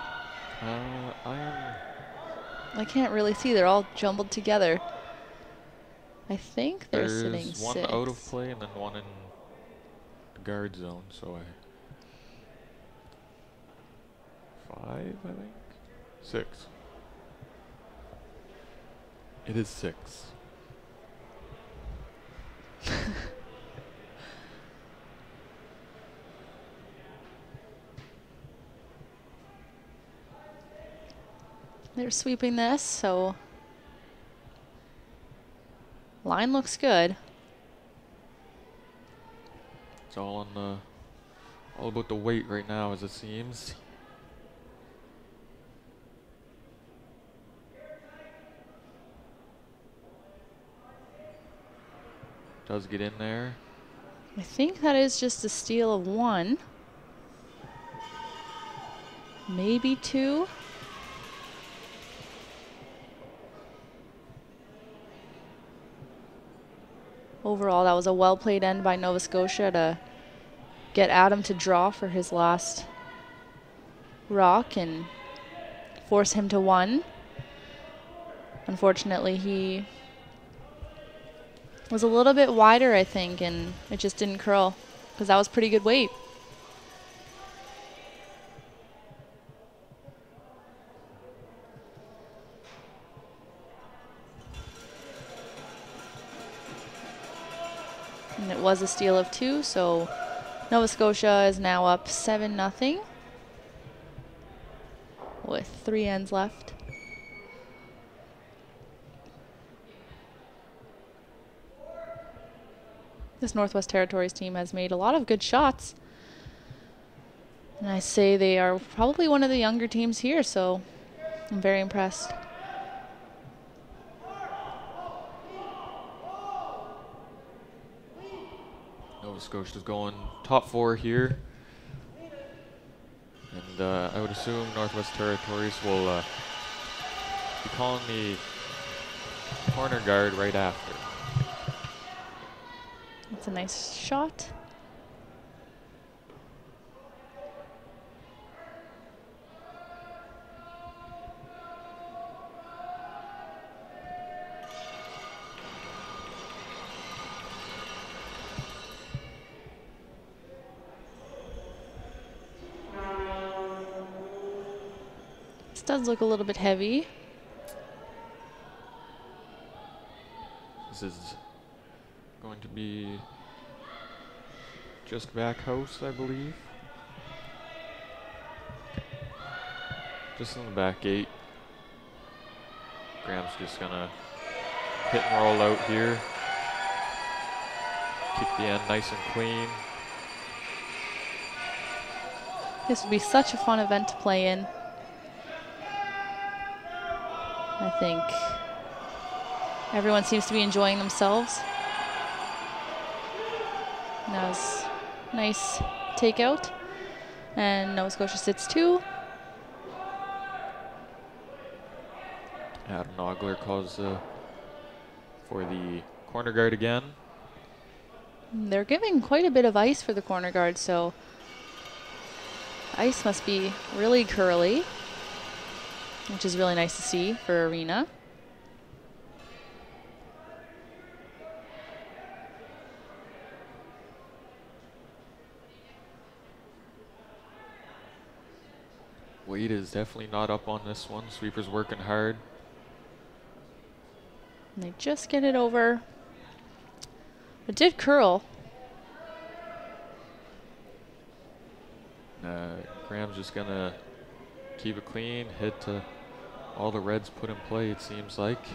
I can't really see. They're all jumbled together. I think they're sitting 6. There's one out of play and then one in the guard zone, so 5, I think? 6. It is 6. They're sweeping this, so line looks good. It's all on the all about the weight right now, as it seems. Does get in there. I think that is just a steal of 1. Maybe 2. Overall, that was a well-played end by Nova Scotia to get Adam to draw for his last rock and force him to 1. Unfortunately, he was a little bit wider, I think, and it just didn't curl because that was pretty good weight. And it was a steal of 2, so Nova Scotia is now up 7-0 with 3 ends left. This Northwest Territories team has made a lot of good shots. And I say they are probably one of the younger teams here, so I'm very impressed. Nova Scotia's going top 4 here. And I would assume Northwest Territories will be calling the corner guard right after. That's a nice shot. This does look a little bit heavy. This is going to be just back house, I believe. Just in the back gate. Graham's just gonna hit and roll out here. Keep the end nice and clean. This would be such a fun event to play in. I think everyone seems to be enjoying themselves. And that was nice takeout. And Nova Scotia sits 2. Adam Nogler calls for the corner guard again. They're giving quite a bit of ice for the corner guard, so ice must be really curly, which is really nice to see for arena. Wade is definitely not up on this one. Sweeper's working hard. And they just get it over. It did curl. Graham's just gonna keep it clean, hit all the reds put in play, it seems like.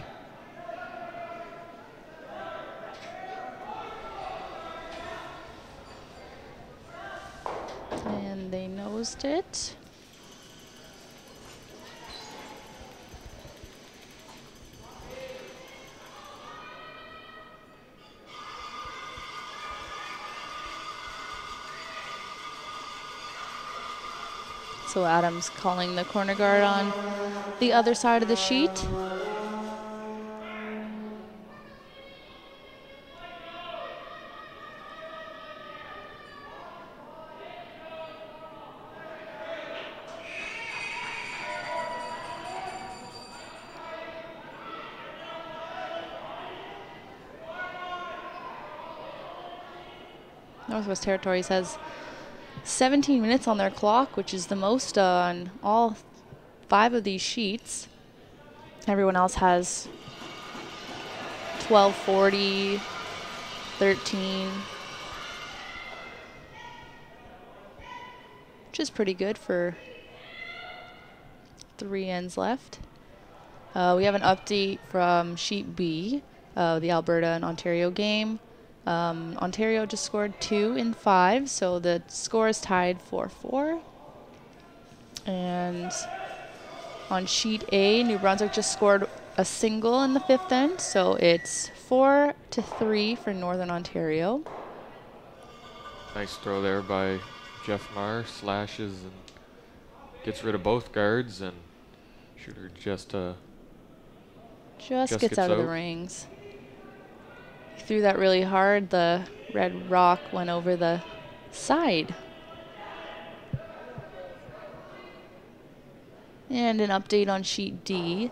And they nosed it. So Adam's calling the corner guard on the other side of the sheet. Northwest Territories has 17 minutes on their clock, which is the most on all 5 of these sheets. Everyone else has 12:40, 13, which is pretty good for 3 ends left. We have an update from sheet B, the Alberta and Ontario game. Ontario just scored 2 in 5, so the score is tied 4-4. And on sheet A, New Brunswick just scored a single in the 5th end, so it's 4-3 for Northern Ontario. Nice throw there by Jeff Marr, slashes and gets rid of both guards, and shooter just gets out of the rings. He threw that really hard. The red rock went over the side. And an update on sheet D.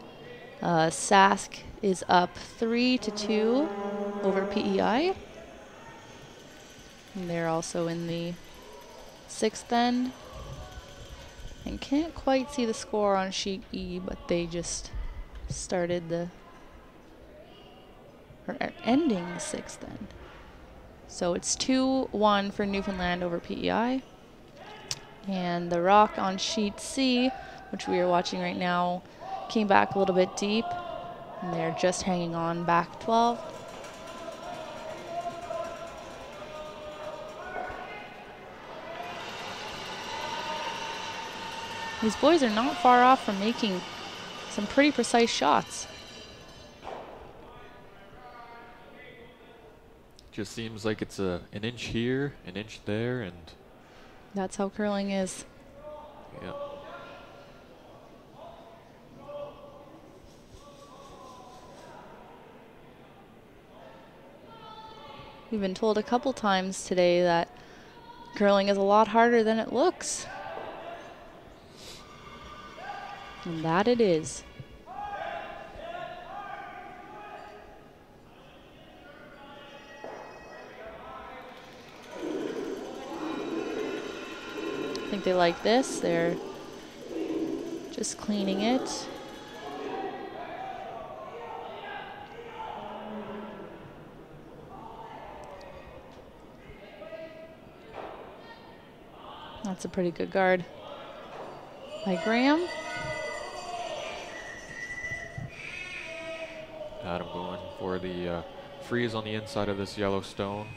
Sask is up 3-2 over PEI. And they're also in the 6th end. And can't quite see the score on sheet E, but they just started ending the 6th end. So it's 2-1 for Newfoundland over PEI. And the rock on sheet C, which we are watching right now, came back a little bit deep. And they're just hanging on back 12. These boys are not far off from making some pretty precise shots. Just seems like it's an inch here, an inch there, and that's how curling is. Yeah. We've been told a couple times today that curling is a lot harder than it looks. And that it is. I think they like this. They're just cleaning it. That's a pretty good guard by Graham. Adam going for the freeze on the inside of this yellow stone.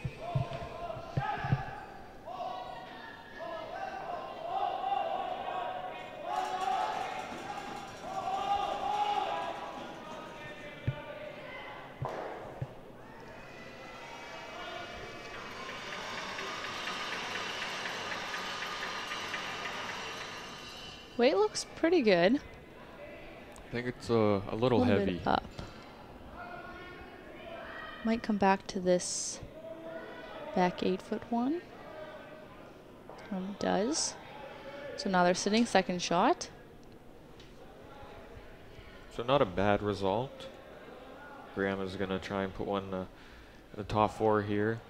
Weight looks pretty good. I think it's a little heavy. Bit up. Might come back to this back 8-foot one. It does. So now they're sitting second shot. So not a bad result. Graham is going to try and put one in the top 4 here.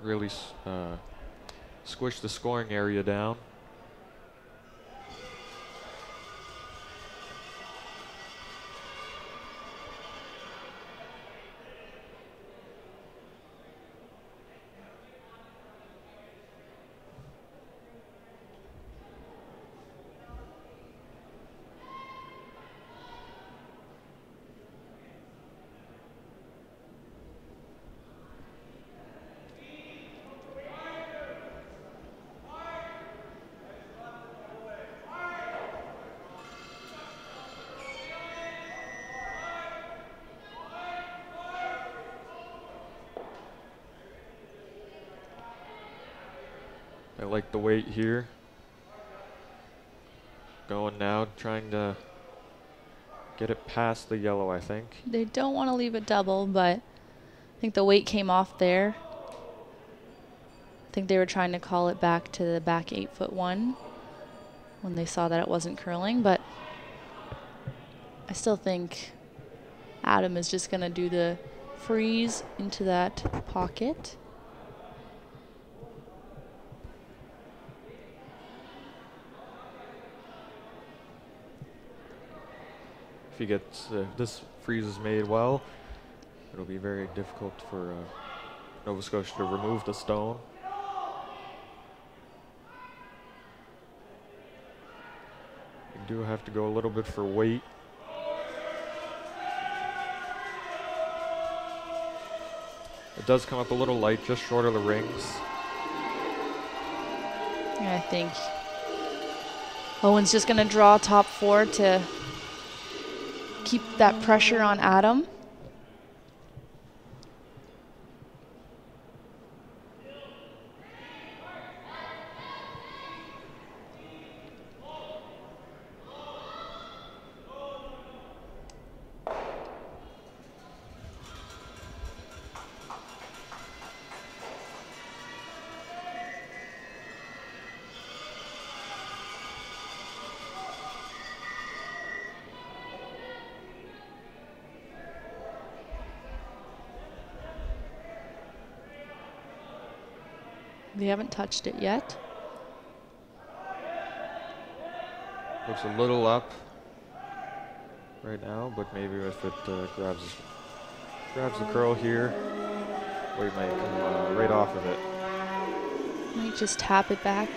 Really squish the scoring area down. I like the weight here. Going now, trying to get it past the yellow, I think. They don't want to leave it double, but I think the weight came off there. I think they were trying to call it back to the back 8-foot one when they saw that it wasn't curling, but I still think Adam is just going to do the freeze into that pocket. If he gets this freeze is made well, it'll be very difficult for Nova Scotia to remove the stone. You do have to go a little bit for weight. It does come up a little light, just short of the rings. And I think Owen's just going to draw top 4 to keep that pressure on Adam. They haven't touched it yet. Looks a little up right now, but maybe if it grabs the curl here, weight might come right off of it. Might just tap it back.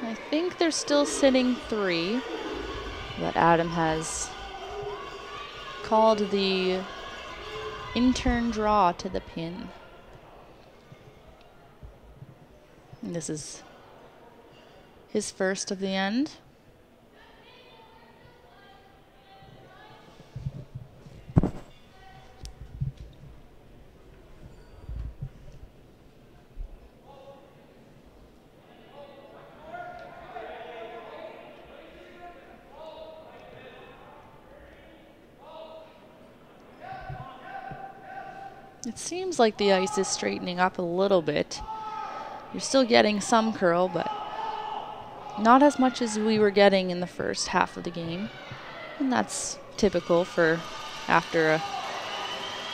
I think they're still sitting 3, but Adam has called the in-turn draw to the pin. And this is his first of the end. It seems like the ice is straightening up a little bit. You're still getting some curl, but not as much as we were getting in the first half of the game. And that's typical for after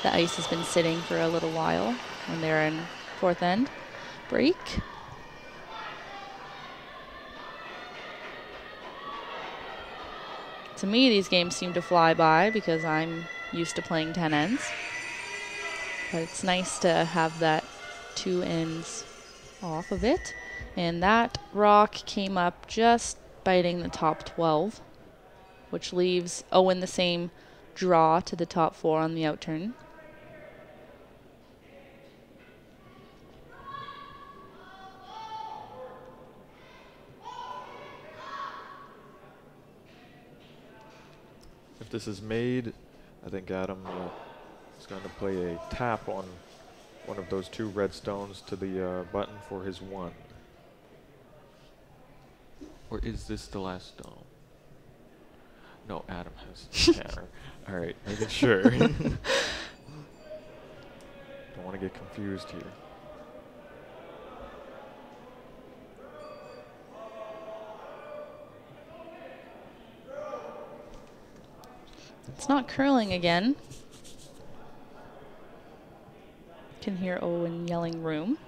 the ice has been sitting for a little while when they're in 4th end break. To me, these games seem to fly by because I'm used to playing 10 ends. But it's nice to have that 2 ends off of it. And that rock came up just biting the top 12. which leaves Owen the same draw to the top 4 on the outturn. If this is made, I think Adam is going to play a tap on one of those 2 red stones to the button for his 1. Or is this the last stone? No, Adam has the counter. All right, making sure. Don't want to get confused here. It's not curling again. Can hear Owen yelling room.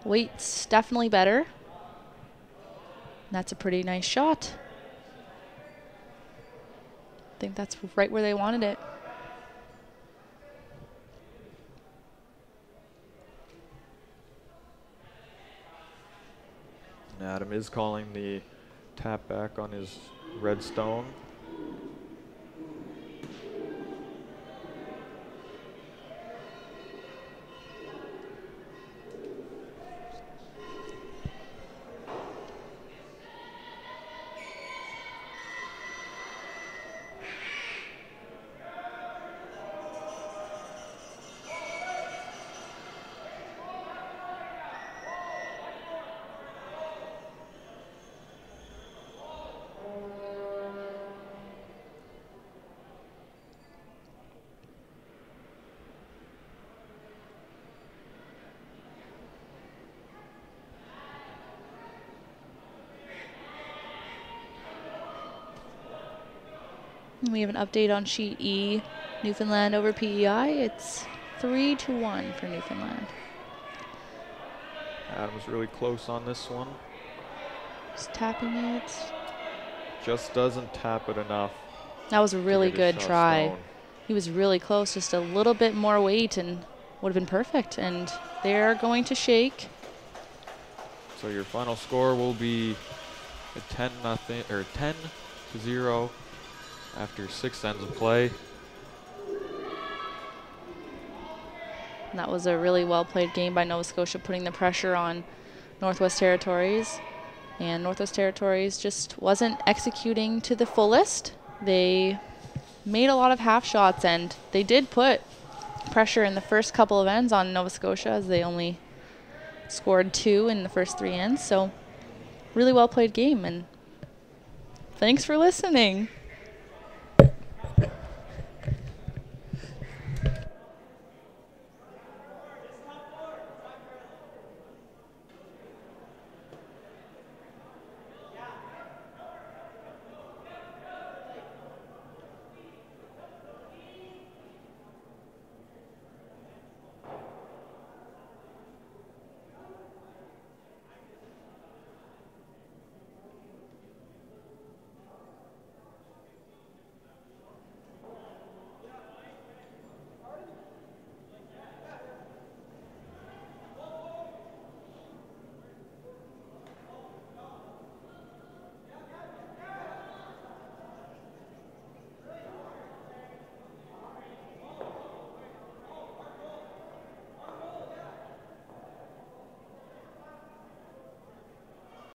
Weight's definitely better. That's a pretty nice shot. I think that's right where they wanted it. Adam is calling the tap back on his red stone. We have an update on sheet E, Newfoundland over PEI. It's 3-1 for Newfoundland. Adam's really close on this one. Just tapping it. Just doesn't tap it enough. That was a really good try. Stone. He was really close, just a little bit more weight and would have been perfect. And they're going to shake. So your final score will be a 10-0 or 10-0 after 6 ends of play. And that was a really well played game by Nova Scotia, putting the pressure on Northwest Territories. And Northwest Territories just wasn't executing to the fullest. They made a lot of half shots, and they did put pressure in the first couple of ends on Nova Scotia, as they only scored 2 in the first 3 ends. So really well played game, and thanks for listening.